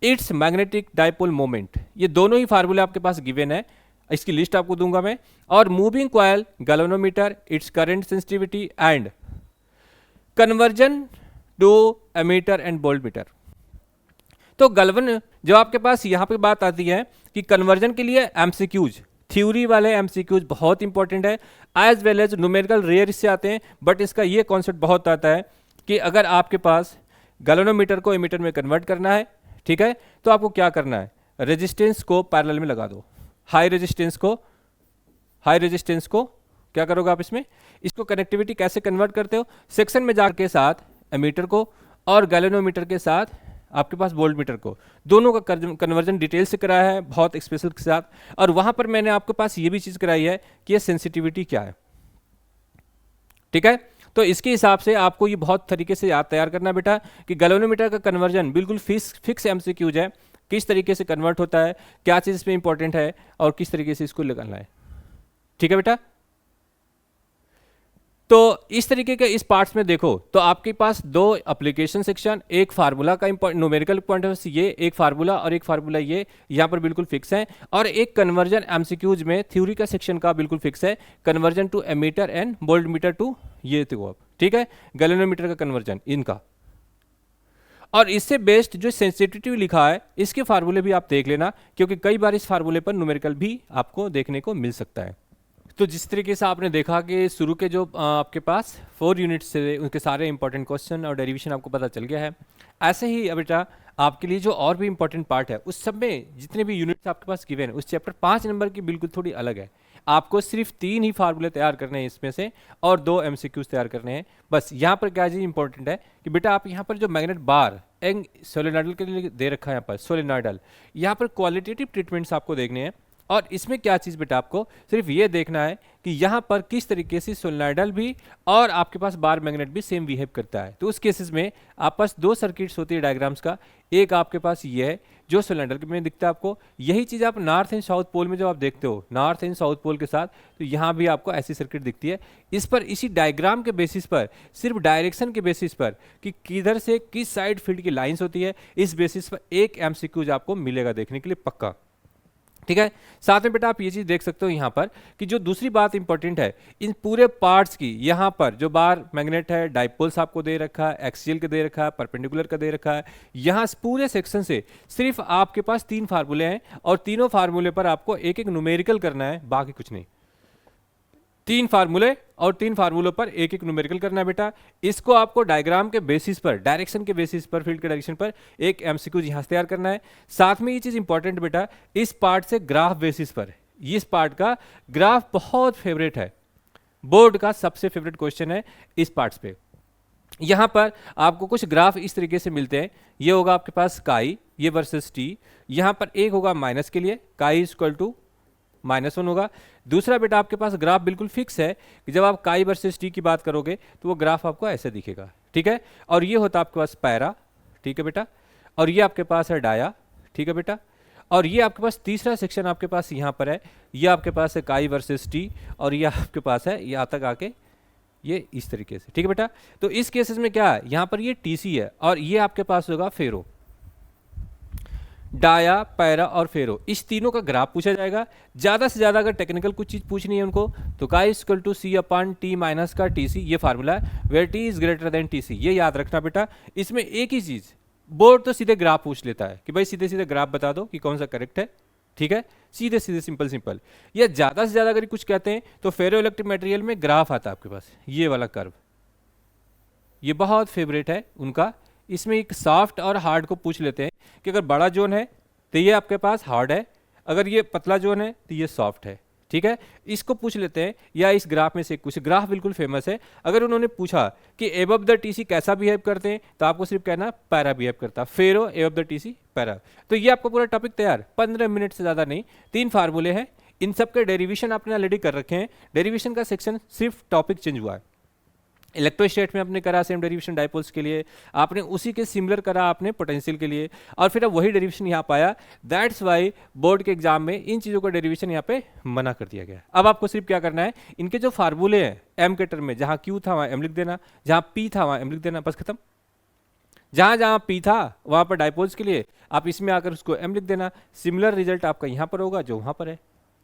its magnetic dipole moment, ये दोनों ही फार्मूले आपके पास गिवन है, इसकी लिस्ट आपको दूंगा मैं। और moving coil, galvanometer, its current sensitivity and conversion to ammeter and voltmeter. तो गैल्वन जो आपके पास यहाँ पे बात आती है कि कन्वर्जन के लिए एमसीक्यूज, थ्योरी वाले एमसीक्यूज बहुत इंपॉर्टेंट है, as well as numerical rare इससे आते हैं, बट इसका ये कॉन्सेप्ट बहुत आता है कि अगर आपके पास गैल्वेनोमीटर को एमीटर में कन्वर्ट करना है, ठीक है, तो आपको क्या करना है, रेजिस्टेंस को पैरेलल में लगा दो, हाई रेजिस्टेंस को क्या करोगे आप इसमें, इसको कनेक्टिविटी कैसे कन्वर्ट करते हो, सेक्शन में जाकर के साथ एमीटर को और गैल्वेनोमीटर के साथ आपके पास वोल्ट मीटर को, दोनों का कन्वर्जन डिटेल से कराया है, बहुत एक्सप्रेशन के साथ। और वहां पर मैंने आपके पास ये भी चीज कराई है कि ये सेंसिटिविटी क्या है, ठीक है। तो इसके हिसाब से आपको ये बहुत तरीके से याद तैयार करना बेटा कि गैल्वेनोमीटर का कन्वर्जन बिल्कुल फिक्स एमसीक्यूज है, किस तरीके से कन्वर्ट होता है, क्या चीज इसमें इंपॉर्टेंट है और किस तरीके से इसको लगाना है, ठीक है बेटा। तो इस तरीके के इस पार्ट्स में देखो तो आपके पास दो एप्लीकेशन सेक्शन, एक फार्मूला का न्यूमेरिकल पॉइंट ऑफ व्यू, ये एक फार्मूला और एक फार्मूला ये यहाँ पर बिल्कुल फिक्स है, और एक कन्वर्जन एमसीक्यूज में थ्योरी का सेक्शन का बिल्कुल फिक्स है, conversion to ammeter and voltmeter too ये तो, ठीक है, गैल्वेनोमीटर का कन्वर्जन इनका। और इससे बेस्ड जो सेंसिटिविटी लिखा है इसके फार्मूले भी आप देख लेना, क्योंकि कई बार इस फार्मूले पर न्यूमेरिकल भी आपको देखने को मिल सकता है। तो जिस तरीके से आपने देखा कि शुरू के जो आपके पास 4 यूनिट्स से उनके सारे इंपॉर्टेंट क्वेश्चन और डेरिवेशन आपको पता चल गया है, ऐसे ही अब बेटा आपके लिए जो और भी इंपॉर्टेंट पार्ट है उस सब में जितने भी यूनिट्स आपके पास गिवन है उस चैप्टर 5 नंबर की बिल्कुल थोड़ी अलग है। आपको सिर्फ 3 ही फार्मूले तैयार करने हैं इसमें से और 2 एमसीक्यूज तैयार करने हैं बस। यहाँ पर क्या चीज़ इंपॉर्टेंट है कि बेटा आप यहाँ पर जो मैग्नेट बार एंड सोलेनॉइडल के लिए दे रखा है, यहाँ पर सोलेनॉइडल, यहाँ पर क्वालिटेटिव ट्रीटमेंट्स आपको देखने हैं। और इसमें क्या चीज़ बेटा आपको सिर्फ ये देखना है कि यहाँ पर किस तरीके से सोलेनॉइडल भी और आपके पास बार मैग्नेट भी सेम बिहेव करता है। तो उस केसेस में आप पास 2 सर्किट्स होती है डायग्राम्स का, एक आपके पास ये है जो सोलेनॉइडल में दिखता है आपको, यही चीज़ आप नॉर्थ एंड साउथ पोल में जब आप देखते हो नॉर्थ एंड साउथ पोल के साथ, तो यहाँ भी आपको ऐसी सर्किट दिखती है। इस पर इसी डायग्राम के बेसिस पर, सिर्फ डायरेक्शन के बेसिस पर कि किधर से किस साइड फील्ड की लाइन्स होती है, इस बेसिस पर एक एमसीक्यूज आपको मिलेगा देखने के लिए पक्का, ठीक है। साथ में बेटा आप ये चीज देख सकते हो यहाँ पर कि जो दूसरी बात इंपॉर्टेंट है इन पूरे पार्ट्स की, यहाँ पर जो बार मैग्नेट है, डाइपोल्स आपको दे रखा है, एक्सियल का दे रखा है, परपेंडिकुलर का दे रखा है, यहाँ पूरे सेक्शन से सिर्फ आपके पास 3 फार्मूले हैं और तीनों फार्मूले पर आपको एक एक न्यूमेरिकल करना है, बाकी कुछ नहीं। 3 फार्मूले और 3 फार्मूलों पर एक एक न्यूमेरिकल करना है बेटा। इसको आपको डायग्राम के बेसिस पर, डायरेक्शन के बेसिस पर, फील्ड के डायरेक्शन पर एक एमसीक्यू यहां से तैयार करना है। साथ में ये चीज इंपॉर्टेंट बेटा, इस पार्ट से ग्राफ बेसिस पर, इस पार्ट का ग्राफ बहुत फेवरेट है, बोर्ड का सबसे फेवरेट क्वेश्चन है इस पार्ट्स पे। यहां पर आपको कुछ ग्राफ इस तरीके से मिलते हैं, ये होगा आपके पास काई, ये वर्सेस टी, यहां पर एक होगा माइनस के लिए, काई इक्वल टू -1 होगा। दूसरा बेटा आपके पास ग्राफ बिल्कुल फिक्स है कि जब आप काई वर्सेस टी की बात करोगे तो वो ग्राफ आपको ऐसे दिखेगा, ठीक है। और ये होता है आपके पास पैरा, ठीक है बेटा, और ये आपके पास है डाया, ठीक है बेटा। और ये आपके पास तीसरा सेक्शन आपके पास यहाँ पर है, ये आपके पास है काई वर्सेस टी, और ये आपके पास है यहाँ तक आके ये इस तरीके से, ठीक है बेटा। तो इस केसेस में क्या है, यहाँ पर ये टीसी है और ये आपके पास होगा फेरो, डाया, पैरा और फेरो, इस तीनों का ग्राफ पूछा जाएगा। ज्यादा से ज्यादा अगर टेक्निकल कुछ चीज पूछनी है उनको तो chi equal to C upon T minus का टीसी, ये फार्मूला है, where T is greater than TC, ये याद रखना बेटा। इसमें एक ही चीज, बोर्ड तो सीधे ग्राफ पूछ लेता है कि भाई सीधे सीधे ग्राफ बता दो कि कौन सा करेक्ट है, ठीक है, सीधे सीधे सिंपल। या ज्यादा से ज्यादा अगर कुछ कहते हैं तो फेरो इलेक्ट्रिक मटेरियल में ग्राफ आता है आपके पास, ये वाला कर्व, ये बहुत फेवरेट है उनका। इसमें एक सॉफ्ट और हार्ड को पूछ लेते हैं कि अगर बड़ा जोन है तो ये आपके पास हार्ड है, अगर ये पतला जोन है तो ये सॉफ्ट है, ठीक है। इसको पूछ लेते हैं, या इस ग्राफ में से कुछ ग्राफ बिल्कुल फेमस है। अगर उन्होंने पूछा कि एबव द टीसी कैसा बिहेव करते हैं तो आपको सिर्फ कहना पैरा बिहेव करता, फेरो एबव द टीसी पैरा। तो ये आपको पूरा टॉपिक तैयार, 15 मिनट से ज़्यादा नहीं, 3 फार्मूले हैं, इन सब के डेरिवेशन आपने ऑलरेडी कर रखे हैं। डेरिवेशन का सेक्शन सिर्फ टॉपिक चेंज हुआ है। इलेक्ट्रोस्टैट में आपने करा सेम डेरिवेशन डाइपोल्स के लिए, आपने उसी के सिमिलर करा आपने पोटेंशियल के लिए, और फिर अब वही डेरिवेशन यहाँ पाया। दैट्स वाई बोर्ड के एग्जाम में इन चीज़ों का डेरिवेशन यहाँ पे मना कर दिया गया। अब आपको सिर्फ क्या करना है, इनके जो फार्मूले हैं एम के टर्म में, जहाँ क्यू था वहाँ एम लिख देना, जहाँ पी था वहाँ एम लिख देना, बस खत्म। जहाँ जहाँ पी था वहाँ पर डाइपोल्स के लिए आप इसमें आकर उसको एम लिख देना, सिमिलर रिजल्ट आपका यहाँ पर होगा जो वहाँ पर है,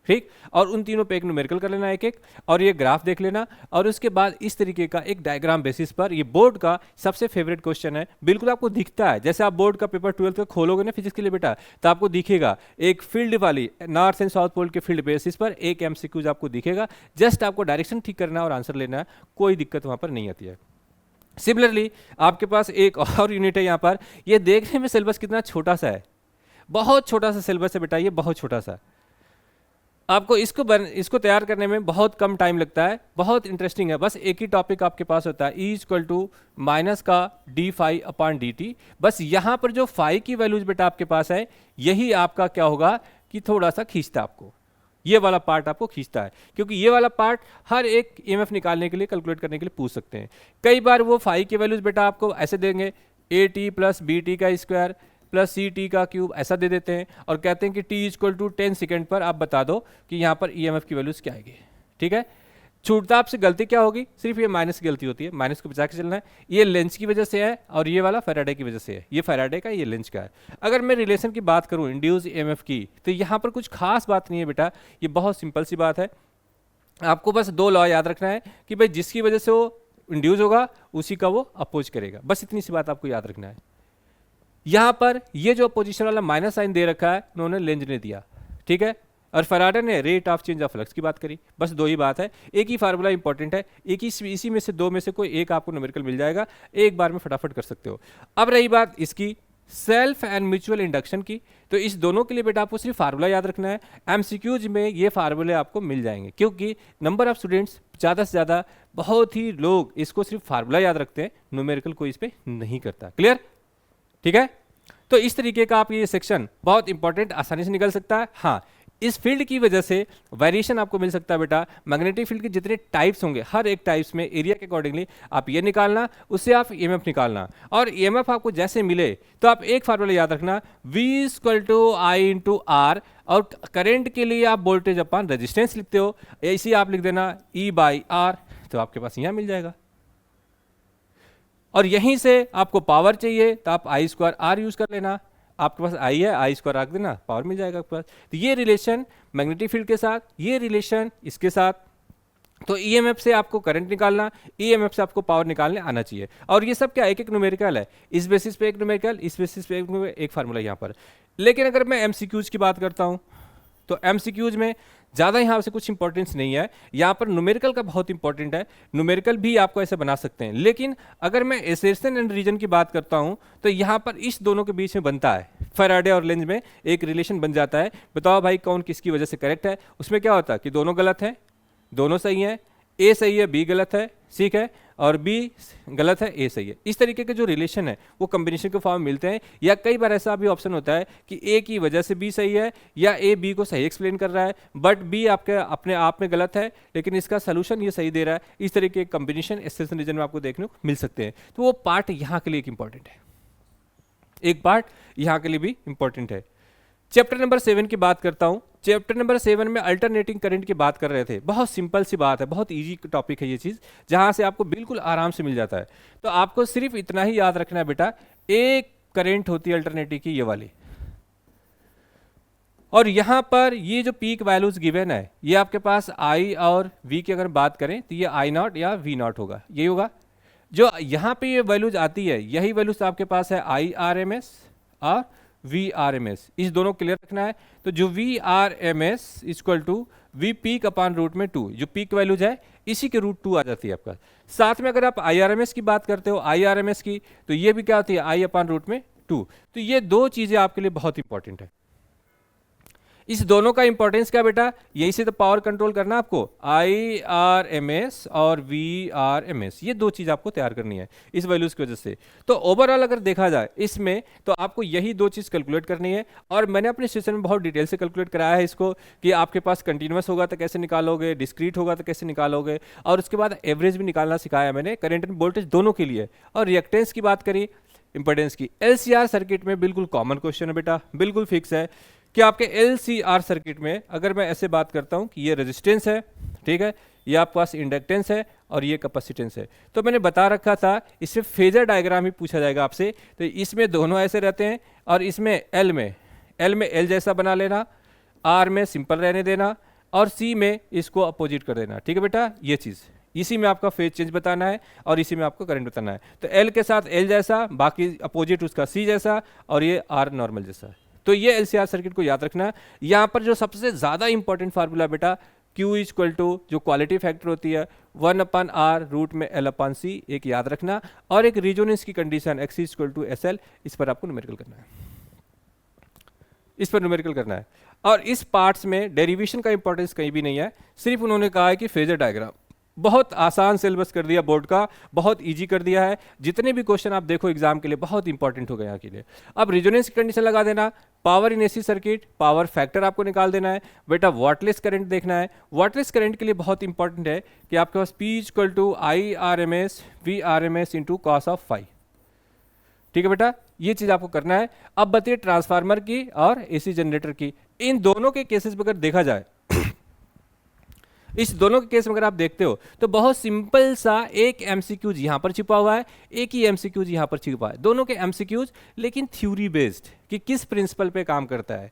ठीक। और उन तीनों पे एक न्यूमेरिकल कर लेना एक एक, और ये ग्राफ देख लेना, और उसके बाद इस तरीके का एक डायग्राम बेसिस पर, ये बोर्ड का सबसे फेवरेट क्वेश्चन है, बिल्कुल आपको दिखता है। जैसे आप बोर्ड का पेपर 12 का खोलोगे ना फिजिक्स के लिए बेटा, तो आपको दिखेगा एक फील्ड वाली नॉर्थ एंड साउथ पोल के फील्ड बेसिस पर एक एमसीक्यूज आपको दिखेगा। जस्ट आपको डायरेक्शन ठीक करना और आंसर लेना है, कोई दिक्कत वहाँ पर नहीं आती है। सिमिलरली आपके पास एक और यूनिट है यहाँ पर, ये देखने में सिलेबस कितना छोटा सा है, बहुत छोटा सा सिलेबस है बेटा, ये बहुत छोटा सा। आपको इसको तैयार करने में बहुत कम टाइम लगता है, बहुत इंटरेस्टिंग है। बस एक ही टॉपिक आपके पास होता है, ई इक्वल टू माइनस का D phi upon D T. बस यहाँ पर जो फाई की वैल्यूज बेटा आपके पास है, यही आपका क्या होगा कि थोड़ा सा खींचता है आपको, ये वाला पार्ट आपको खींचता है, क्योंकि ये वाला पार्ट हर एक ईएमएफ निकालने के लिए, कैलकुलेट करने के लिए पूछ सकते हैं। कई बार वो फाई की वैल्यूज बेटा आपको ऐसे देंगे, A T plus B T का स्क्वायर प्लस सी टी का क्यूब, ऐसा दे देते हैं और कहते हैं कि टी इक्वल टू 10 सेकेंड पर आप बता दो कि यहाँ पर ईएमएफ की वैल्यूज क्या आएगी। ठीक है, छूटता आपसे गलती क्या होगी, सिर्फ ये माइनस की गलती होती है, माइनस को बचा के चलना है। ये लेंस की वजह से है और ये वाला फैराडे की वजह से है, ये फैराडे का, ये लेंस का है। अगर मैं रिलेशन की बात करूँ इंड्यूस ईएमएफ की, तो यहाँ पर कुछ खास बात नहीं है बेटा, ये बहुत सिंपल सी बात है। आपको बस दो लॉ याद रखना है कि भाई जिसकी वजह से वो इंड्यूस होगा उसी का वो अपोज करेगा, बस इतनी सी बात आपको याद रखना है। यहां पर ये जो अपोजिशन वाला माइनस साइन दे रखा है उन्होंने लेंज ने दिया, ठीक है, और फैराडे ने rate of change of flux की बात करी। बस दो ही बात है, एक ही फार्मूला इंपॉर्टेंट है, एक ही इसी में से दो में से कोई एक आपको न्यूमेरिकल मिल जाएगा, एक बार में फटाफट कर सकते हो। अब रही बात इसकी सेल्फ एंड म्यूचुअल इंडक्शन की, तो इस दोनों के लिए बेटा आपको सिर्फ फार्मूला याद रखना है। एमसीक्यूज में ये फार्मूले आपको मिल जाएंगे, क्योंकि नंबर ऑफ स्टूडेंट्स ज़्यादा से ज़्यादा, बहुत ही लोग इसको सिर्फ फार्मूला याद रखते हैं, न्यूमेरिकल कोई इस पर नहीं करता। क्लियर? ठीक है, तो इस तरीके का आप ये सेक्शन बहुत इंपॉर्टेंट, आसानी से निकल सकता है। हाँ, इस फील्ड की वजह से वेरिएशन आपको मिल सकता है बेटा। मैग्नेटिक फील्ड के जितने टाइप्स होंगे, हर एक टाइप्स में एरिया के अकॉर्डिंगली आप ये निकालना, उससे आप ईएमएफ निकालना, और ईएमएफ आपको जैसे मिले तो आप एक फार्मूला याद रखना, V equal to I into R, और करंट के लिए आप वोल्टेज अपॉन रेजिस्टेंस लिखते हो, इसी आप लिख देना E बाई आर, तो आपके पास यहाँ मिल जाएगा। और यहीं से आपको पावर चाहिए तो आप आई स्क्वायर आर यूज कर लेना, आपके पास आई है, आई स्क्वायर रख देना, पावर मिल जाएगा आपके पास। तो ये रिलेशन मैग्नेटिक फील्ड के साथ, ये रिलेशन इसके साथ, तो ईएमएफ से आपको करंट निकालना, ईएमएफ से आपको पावर निकालने आना चाहिए। और ये सब क्या एक एक न्यूमेरिकल है, इस बेसिस पे एक न्यूमेरिकल, इस बेसिस पे एक फार्मूला यहाँ पर। लेकिन अगर मैं एमसीक्यूज की बात करता हूँ, तो एमसीक्यूज में ज़्यादा यहाँ से कुछ इंपॉर्टेंस नहीं है, यहाँ पर न्यूमेरिकल का बहुत इंपॉर्टेंट है, न्यूमेरिकल भी आपको ऐसे बना सकते हैं। लेकिन अगर मैं एसेशन एंड रीजन की बात करता हूँ, तो यहाँ पर इस दोनों के बीच में बनता है, फैराडे और लेंज में एक रिलेशन बन जाता है। बताओ भाई कौन किसकी वजह से करेक्ट है? उसमें क्या होता है कि दोनों गलत हैं, दोनों सही हैं, ए सही है बी गलत है, ठीक है, और बी गलत है ए सही है। इस तरीके के जो रिलेशन है वो कॉम्बिनेशन के फॉर्म में मिलते हैं। या कई बार ऐसा भी ऑप्शन होता है कि ए की वजह से बी सही है, या ए बी को सही एक्सप्लेन कर रहा है बट बी आपके अपने आप में गलत है, लेकिन इसका सोल्यूशन ये सही दे रहा है। इस तरीके के कॉम्बिनेशन एसेशन रीजन में आपको देखने को मिल सकते हैं। तो वो पार्ट यहाँ के लिए एक इंपॉर्टेंट है, एक पार्ट यहाँ के लिए भी इंपॉर्टेंट है। चैप्टर नंबर 7 की बात करता हूँ। चैप्टर नंबर 7 में अल्टरनेटिंग करंट की बात कर रहे थे। बहुत सिंपल सी बात है, बहुत इजी टॉपिक है ये चीज़, जहाँ से आपको बिल्कुल आराम से मिल जाता है। तो आपको सिर्फ इतना ही याद रखना है बेटा, एक करंट होती है अल्टरनेटिव की, ये वाली, और यहाँ पर ये जो पीक वैल्यूज गिवन है, ये आपके पास आई और वी की अगर बात करें तो ये आई नॉट या वी नॉट होगा, यही होगा। जो यहाँ पे ये वैल्यूज आती है, यही वैल्यूज आपके पास है आई आर एम एस और वी आर एम एस, इस दोनों को क्लियर रखना है। तो जो V R M S equal to V peak upon root में 2, जो पीक वैल्यूज है इसी के रूट 2 आ जाती है आपका। साथ में अगर आप आई आर एम एस की बात करते हो, आई आर एम एस की, तो ये भी क्या होती है आई अपॉन रूट में 2। तो ये दो चीज़ें आपके लिए बहुत इंपॉर्टेंट है। इस दोनों का इंपॉर्टेंस क्या बेटा, यही से तो पावर कंट्रोल करना आपको, आई आर एम एस और वी आर एम एस, ये दो चीज़ आपको तैयार करनी है इस वैल्यूज की वजह से। तो ओवरऑल अगर देखा जाए इसमें, तो आपको यही दो चीज़ कैलकुलेट करनी है। और मैंने अपने सेशन में बहुत डिटेल से कैलकुलेट कराया है इसको, कि आपके पास कंटिन्यूस होगा तो कैसे निकालोगे, डिस्क्रीट होगा तो कैसे निकालोगे, और उसके बाद एवरेज भी निकालना सिखाया मैंने, करंट एंड वोल्टेज दोनों के लिए। और रिएक्टेंस की बात करी, इंपॉर्टेंस की, एलसीआर सर्किट में बिल्कुल कॉमन क्वेश्चन है बेटा, बिल्कुल फिक्स है कि आपके एलसीआर सर्किट में अगर मैं ऐसे बात करता हूं कि ये रेजिस्टेंस है, ठीक है, ये आपके पास इंडक्टेंस है और ये कैपेसिटेंस है, तो मैंने बता रखा था इससे फेजर डायग्राम ही पूछा जाएगा आपसे। तो इसमें दोनों ऐसे रहते हैं, और इसमें एल में एल जैसा बना लेना, आर में सिंपल रहने देना, और सी में इसको अपोजिट कर देना, ठीक है बेटा। ये चीज़ इसी में आपका फेज चेंज बताना है और इसी में आपको करंट बताना है। तो एल के साथ एल जैसा, बाकी अपोजिट उसका सी जैसा, और ये आर नॉर्मल जैसा। तो ये एलसीआर सर्किट को याद रखना। यहाँ पर जो सबसे ज़्यादा इंपॉर्टेंट फार्मूला बेटा, Q इक्वल टू जो क्वालिटी फैक्टर होती है 1 अपन आर रूट में L अपन सी, एक याद रखना, और एक रिजोनेंस की condition X equal to SL, इस पर आपको न्यूमेरिकल करना है। इस पर न्यूमेरिकल करना है। और इस पार्ट्स में डेरिवेशन का इंपॉर्टेंस कहीं भी नहीं है, सिर्फ उन्होंने कहा है कि फेजर डायग्राम। बहुत आसान सिलेबस कर दिया बोर्ड का, बहुत इजी कर दिया है। जितने भी क्वेश्चन आप देखो एग्जाम के लिए बहुत इंपॉर्टेंट हो गए यहाँ के लिए। अब रेजोनेंस की कंडीशन लगा देना, power in AC circuit, power factor आपको निकाल देना है बेटा, वाटलेस करंट देखना है। वाटलेस करंट के लिए बहुत इंपॉर्टेंट है कि आपके पास P equal to I R M S V R M S into cos of phi. ठीक है बेटा, ये चीज आपको करना है। अब बताइए ट्रांसफार्मर की और एसी जनरेटर की, इन दोनों के केसेस में अगर देखा जाए इस दोनों के केस में अगर आप देखते हो तो बहुत सिंपल सा एक एमसीक्यूज यहां पर छिपा हुआ है, एक ही एमसीक्यूज यहां पर छिपा है। दोनों के एमसीक्यूज लेकिन थ्योरी बेस्ड, कि किस प्रिंसिपल पे काम करता है।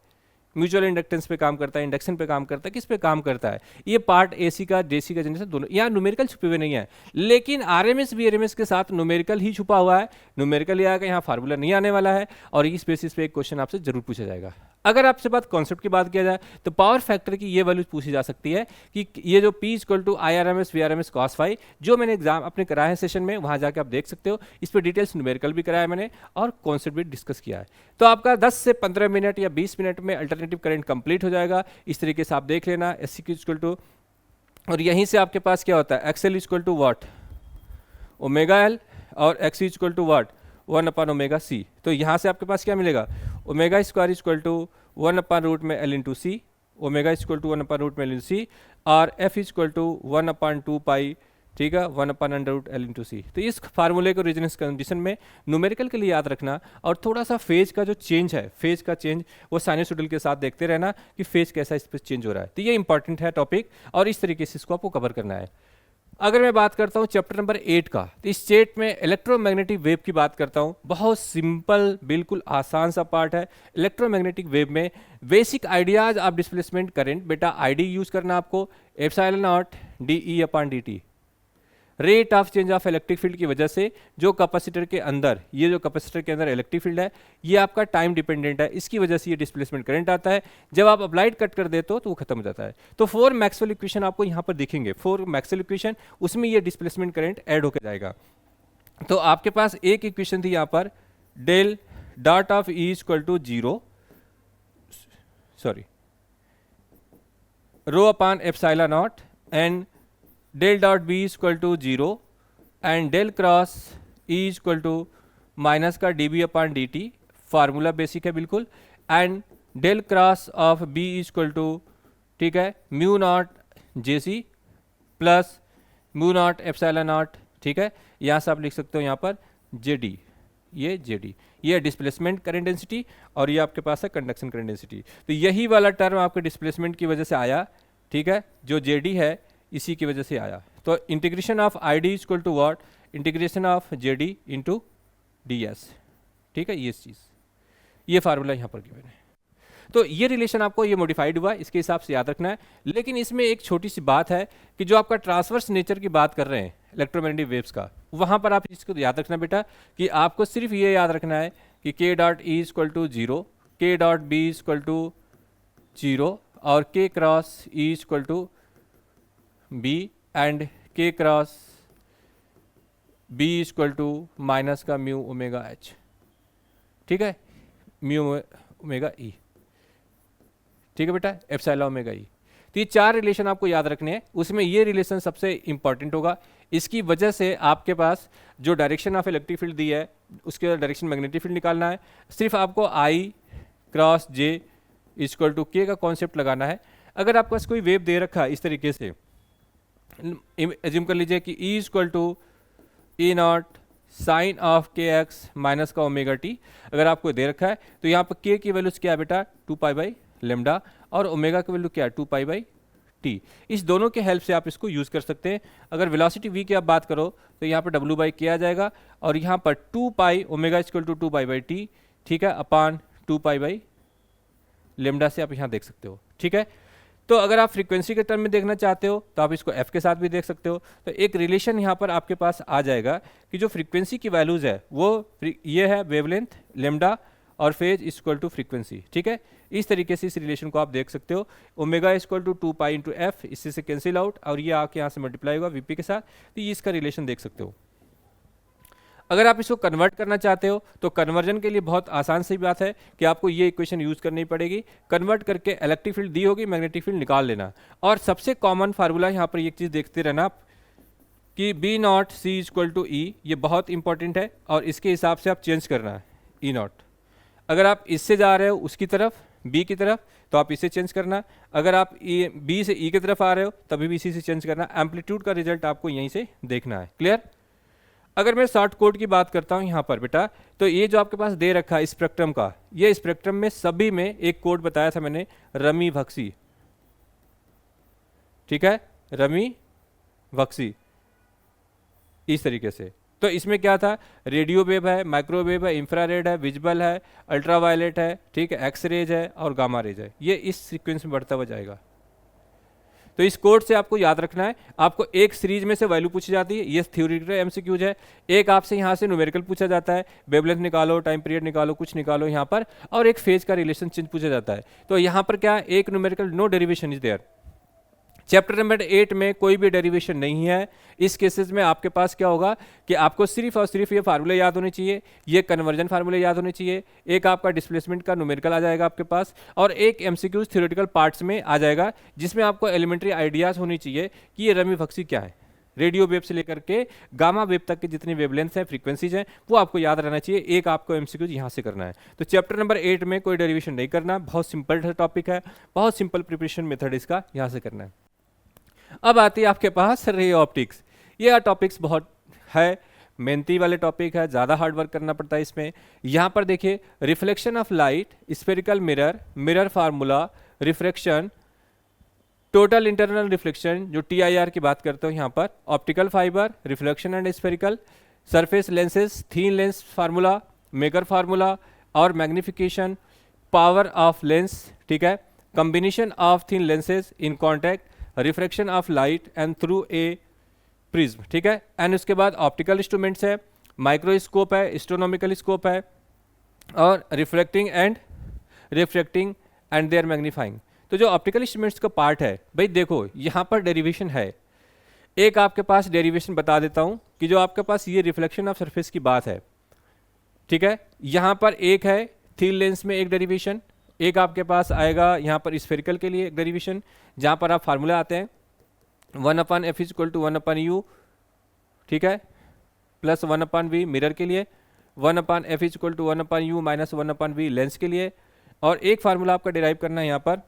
म्यूचुअल इंडक्टेंस पे काम करता है, इंडक्शन पे काम करता है, किस पे काम करता है। ये पार्ट एसी का जेसी का जनरेशन दोनों यहाँ न्यूमेरिकल छुपे हुए नहीं है, लेकिन आरएमएस वीआरएमएस के साथ न्यूमेरिकल ही छुपा हुआ है। न्यूमेरिकल ये आएगा, यहाँ फार्मूला नहीं आने वाला है, और इस बेसिस पे एक क्वेश्चन आपसे जरूर पूछा जाएगा। अगर आपसे बात कॉन्सेप्ट की बात किया जाए तो पावर फैक्टर की ये वैल्यू पूछी जा सकती है कि ये जो P equal to I R M S V R M S cos phi, जो मैंने एग्जाम अपने कराया है सेशन में, वहां जाके आप देख सकते हो। इस पर डिटेल्स न्यूमेरिकल भी कराया मैंने और कॉन्सेप्ट भी डिस्कस किया है। तो आपका 10 से 15 मिनट या 20 मिनट में अल्टरनेटिव करंट कंप्लीट हो जाएगा। इस तरीके से आप देख लेना एस सी इक्वल टू, और यहीं से आपके पास क्या होता है XL equal to what omega L और X equal to what 1 upon omega C. तो यहाँ से आपके पास क्या मिलेगा, omega square equal to 1 upon root में L into C, omega equal to 1 upon root में एल इंटू सी, और F equal to 1 upon 2 pi, ठीक है, 1 upon under root L into C. तो इस फार्मूले को रेजोनेंस कंडीशन में न्यूमेरिकल के लिए याद रखना, और थोड़ा सा फेज का जो चेंज है, फेज का चेंज वो साइनसॉइडल के साथ देखते रहना कि फेज कैसा इस पर चेंज हो रहा है। तो ये इंपॉर्टेंट है टॉपिक, और इस तरीके से इसको आपको कवर करना है। अगर मैं बात करता हूँ चैप्टर नंबर 8 का, तो इस चैप्टर में इलेक्ट्रोमैग्नेटिक वेव की बात करता हूँ। बहुत सिंपल, बिल्कुल आसान सा पार्ट है। इलेक्ट्रोमैग्नेटिक वेव में basic ideas of displacement current, बेटा आईडी यूज करना आपको, epsilon not D E upon D T, rate of change of electric field की वजह से जो कैपेसिटर के अंदर, ये जो कैपेसिटर के अंदर इलेक्ट्रिक फील्ड है, ये आपका टाइम डिपेंडेंट है, इसकी वजह से ये डिस्प्लेसमेंट करंट आता है। जब आप अप्लाइड कट कर देते हो तो वो खत्म हो जाता है। तो 4 मैक्सवेल इक्वेशन आपको यहाँ पर दिखेंगे, 4 मैक्सवेल इक्वेशन, उसमें ये डिस्प्लेसमेंट करंट ऐड होकर जाएगा। तो आपके पास एक इक्वेशन थी यहाँ पर, del dot of E equal to 0, sorry, rho upon epsilon naught and del dot B equal to 0 and del cross E equal to minus का D B upon D T, formula basic है बिल्कुल, and del cross of B equal to, ठीक है, mu naught J C plus mu naught epsilon naught, ठीक है। यहाँ से आप लिख सकते हो यहाँ पर जे डी, ये जे डी, ये डिस्प्लेसमेंट करंट डेंसिटी, और ये आपके पास है कंडक्शन करंट डेंसिटी। तो यही वाला टर्म आपके डिस्प्लेसमेंट की वजह से आया, ठीक है, जो जे डी है इसी की वजह से आया। तो integration of I D equal to what, integration of J D into D S, ठीक है, ये चीज़, ये फार्मूला यहाँ पर गिवन है। तो ये रिलेशन आपको ये मॉडिफाइड हुआ, इसके हिसाब से याद रखना है। लेकिन इसमें एक छोटी सी बात है कि जो आपका ट्रांसवर्स नेचर की बात कर रहे हैं इलेक्ट्रोमैग्नेटिक वेव्स का, वहाँ पर आप इसको याद रखना बेटा कि आपको सिर्फ ये याद रखना है कि के डॉट ई इक्वल टू 0, के डॉट बी इक्वल टू 0, और K cross E equal to B and K cross B equal to minus का म्यू ओमेगा एच, ठीक है, म्यू ओमेगा ई, ठीक है बेटा, एप्सिलॉन ओमेगा ई। तो ये 4 रिलेशन आपको याद रखने हैं, उसमें ये रिलेशन सबसे इंपॉर्टेंट होगा। इसकी वजह से आपके पास जो डायरेक्शन ऑफ इलेक्ट्रिक फील्ड दी है उसके डायरेक्शन मैग्नेटिक फील्ड निकालना है। सिर्फ आपको आई क्रॉस जे इक्वल टू के का कॉन्सेप्ट लगाना है। अगर आपके पास कोई वेव दे रखा है इस तरीके से, एज्यूम कर लीजिए कि E equal to E naught sine of के एक्स माइनस का ओमेगा टी, अगर आपको दे रखा है तो यहाँ पर के की वैल्यूज क्या है बेटा 2 पाई बाई लेमडा, और ओमेगा की वैल्यू क्या है 2 पाई बाई टी। इस दोनों के हेल्प से आप इसको यूज़ कर सकते हैं। अगर वेलोसिटी v की आप बात करो तो यहाँ पर w बाई के आ जाएगा, और यहाँ पर 2 pi omega equal to 2 pi by T, ठीक है, अपान 2 पाई बाई लेमडा से आप यहाँ देख सकते हो, ठीक है। तो अगर आप फ्रीक्वेंसी के टर्म में देखना चाहते हो तो आप इसको f के साथ भी देख सकते हो। तो एक रिलेशन यहाँ पर आपके पास आ जाएगा कि जो फ्रीक्वेंसी की वैल्यूज़ है वो ये है वेवलेंथ लेमडा और फेज इक्वल टू फ्रीक्वेंसी, ठीक है। इस तरीके से इस रिलेशन को आप देख सकते हो। Omega equal to 2 pi into F, इससे से कैंसिल आउट, और ये आके यहाँ से मल्टीप्लाई होगा वीपी के साथ, तो ये इसका रिलेशन देख सकते हो। अगर आप इसको कन्वर्ट करना चाहते हो तो कन्वर्जन के लिए बहुत आसान सी बात है कि आपको ये इक्वेशन यूज करनी पड़ेगी। कन्वर्ट करके इलेक्ट्रिक फील्ड दी होगी, मैग्नेटिक फील्ड निकाल लेना। और सबसे कॉमन फार्मूला यहाँ पर एक चीज़ देखते रहना आप कि B naught C equal to E, ये बहुत इंपॉर्टेंट है और इसके हिसाब से आप चेंज करना है ई नॉट। अगर आप इससे जा रहे हो उसकी तरफ बी की तरफ तो आप इसे चेंज करना, अगर आप बी से ई की तरफ आ रहे हो तभी भी इसी से चेंज करना। एम्पलीट्यूड का रिजल्ट आपको यहीं से देखना है। क्लियर? अगर मैं शॉर्ट कोड की बात करता हूं यहाँ पर बेटा, तो ये जो आपके पास दे रखा है स्पेक्ट्रम का, ये स्पेक्ट्रम में सभी में एक कोड बताया था मैंने, रमी भक्सी। ठीक है, रमी भक्सी, इस तरीके से। तो इसमें क्या था, रेडियो वेव है, माइक्रोवेव है, इंफ्रारेड है, विजिबल है, अल्ट्रावायलेट है, ठीक है, एक्स रेज है और गामा रेज है। ये इस सीक्वेंस में बढ़ता हुआ जाएगा। तो इस कोड से आपको याद रखना है, आपको एक सीरीज में से वैल्यू पूछी जाती है, ये थ्योरेटिकल एमसीक्यूज है। एक आपसे यहाँ से न्यूमेरिकल पूछा जाता है, वेवलेंथ निकालो, टाइम पीरियड निकालो, कुछ निकालो यहाँ पर, और एक फेज का रिलेशन चेंज पूछा जाता है। तो यहाँ पर क्या, एक numerical, no derivation is there. Chapter number 8 में कोई भी डेरिवेशन नहीं है। इस केसेस में आपके पास क्या होगा कि आपको सिर्फ और सिर्फ ये फार्मूले याद होने चाहिए, ये कन्वर्जन फार्मूले याद होने चाहिए, एक आपका डिस्प्लेसमेंट का न्यूमेरिकल आ जाएगा आपके पास, और एक एमसीक्यूज थ्योरेटिकल पार्ट्स में आ जाएगा जिसमें आपको एलिमेंट्री आइडियाज होनी चाहिए कि ये रमी भक्सी क्या है। रेडियो वेव से लेकर के गामा वेव तक की जितनी वेवलेंथ है, फ्रीक्वेंसीज हैं, वो आपको याद रहना चाहिए। एक आपको एमसीक्यूज यहाँ से करना है। तो चैप्टर नंबर 8 में कोई डेरिवेशन नहीं करना, बहुत सिंपल टॉपिक है, बहुत सिंपल प्रिपरेशन मेथड इसका यहाँ से करना है। अब आती है आपके पास रे ऑप्टिक्स। ये टॉपिक्स बहुत है, मेहनती वाले टॉपिक है, ज़्यादा हार्ड वर्क करना पड़ता है इसमें। यहाँ पर देखिए, reflection of light, spherical mirror, mirror formula, refraction, total internal reflection जो TIR की बात करते हो यहाँ पर, optical fibre, reflection and spherical, surface lenses, thin lens formula, maker formula और मैग्निफिकेशन, पावर ऑफ लेंस, ठीक है, combination of thin lenses in contact, refraction of light and through a prism, ठीक है। एंड उसके बाद ऑप्टिकल इंस्ट्रूमेंट्स है, microscope है, astronomical scope है, और रिफ्रैक्टिंग एंड देयर मैग्नीफाइंग। तो जो ऑप्टिकल इंस्ट्रूमेंट्स का पार्ट है भाई, देखो यहाँ पर डेरिवेशन है। एक आपके पास डेरिवेशन बता देता हूँ कि जो आपके पास ये रिफ्लेक्शन ऑफ सरफेस की बात है, ठीक है, यहाँ पर एक है थीन लेंस में एक डेरिवेशन, एक आपके पास आएगा यहाँ पर स्फेरिकल के लिए एक डेरिवेशन, जहाँ पर आप फार्मूला आते हैं 1/f इक्वल टू 1/u, ठीक है, प्लस 1/v मिरर के लिए, 1/f equal to 1/u minus 1/v lens के लिए, और एक फार्मूला आपका डिराइव करना है यहाँ पर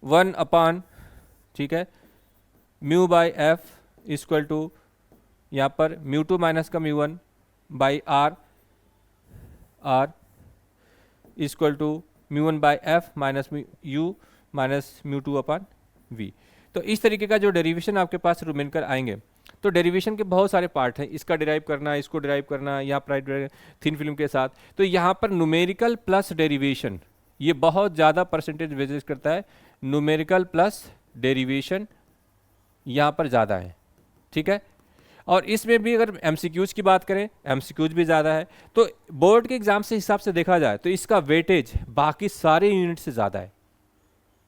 1/, ठीक है, mu by F equal to यहाँ पर μ2 माइनस का μ1 by R equal to μ1 by F minus u minus μ2/v। तो इस तरीके का जो डेरिवेशन आपके पास रिमेन कर आएंगे। तो डेरिवेशन के बहुत सारे पार्ट हैं, इसका डिराइव करना, इसको डिराइव करना, यहाँ पर थिन फिल्म के साथ। तो यहाँ पर न्यूमेरिकल प्लस डेरिवेशन, ये बहुत ज़्यादा परसेंटेज वेजेस करता है, न्यूमेरिकल प्लस डेरिवेशन यहाँ पर ज़्यादा है, ठीक है। और इसमें भी अगर एमसीक्यूज की बात करें, एमसीक्यूज भी ज़्यादा है। तो बोर्ड के एग्जाम से हिसाब से देखा जाए तो इसका वेटेज बाकी सारे यूनिट से ज़्यादा है,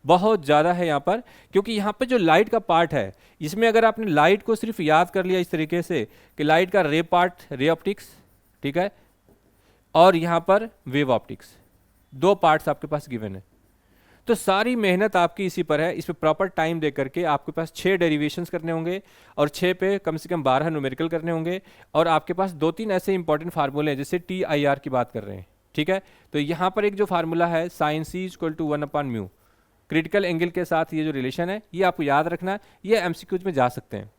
बहुत ज़्यादा है यहाँ पर, क्योंकि यहाँ पर जो लाइट का पार्ट है, इसमें अगर आपने लाइट को सिर्फ याद कर लिया इस तरीके से कि लाइट का रे पार्ट, रे ऑप्टिक्स, ठीक है, और यहाँ पर वेव ऑप्टिक्स, दो पार्ट्स आपके पास गिवन है। तो सारी मेहनत आपकी इसी पर है, इस पर प्रॉपर टाइम दे करके आपके पास 6 डेरिवेशंस करने होंगे और 6 पे कम से कम 12 न्यूमेरिकल करने होंगे, और आपके पास 2-3 ऐसे इंपॉर्टेंट फार्मूले हैं, जैसे TIR की बात कर रहे हैं, ठीक है। तो यहाँ पर एक जो फार्मूला है sine C equal to 1/μ, critical angle के साथ ये जो रिलेशन है, ये आपको याद रखना, ये एमसीक्यूज में जा सकते हैं।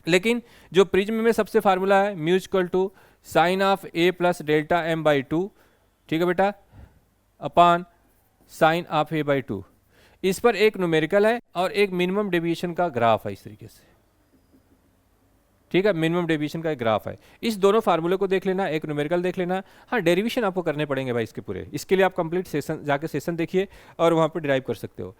लेकिन जो प्रिज्म में सबसे फार्मूला है mu equal to sine of A plus delta m/2, ठीक है बेटा, अपान साइन ऑफ A/2। इस पर एक न्यूमेरिकल है और एक मिनिमम डेविएशन का ग्राफ है इस तरीके से, ठीक है, मिनिमम डेविएशन का एक ग्राफ है। इस दोनों फार्मूले को देख लेना, एक न्यूमेरिकल देख लेना। हाँ, डेरिवेशन आपको करने पड़ेंगे भाई इसके पूरे, इसके लिए आप कंप्लीट सेशन जाके सेशन देखिए और वहाँ पर डिराइव कर सकते हो।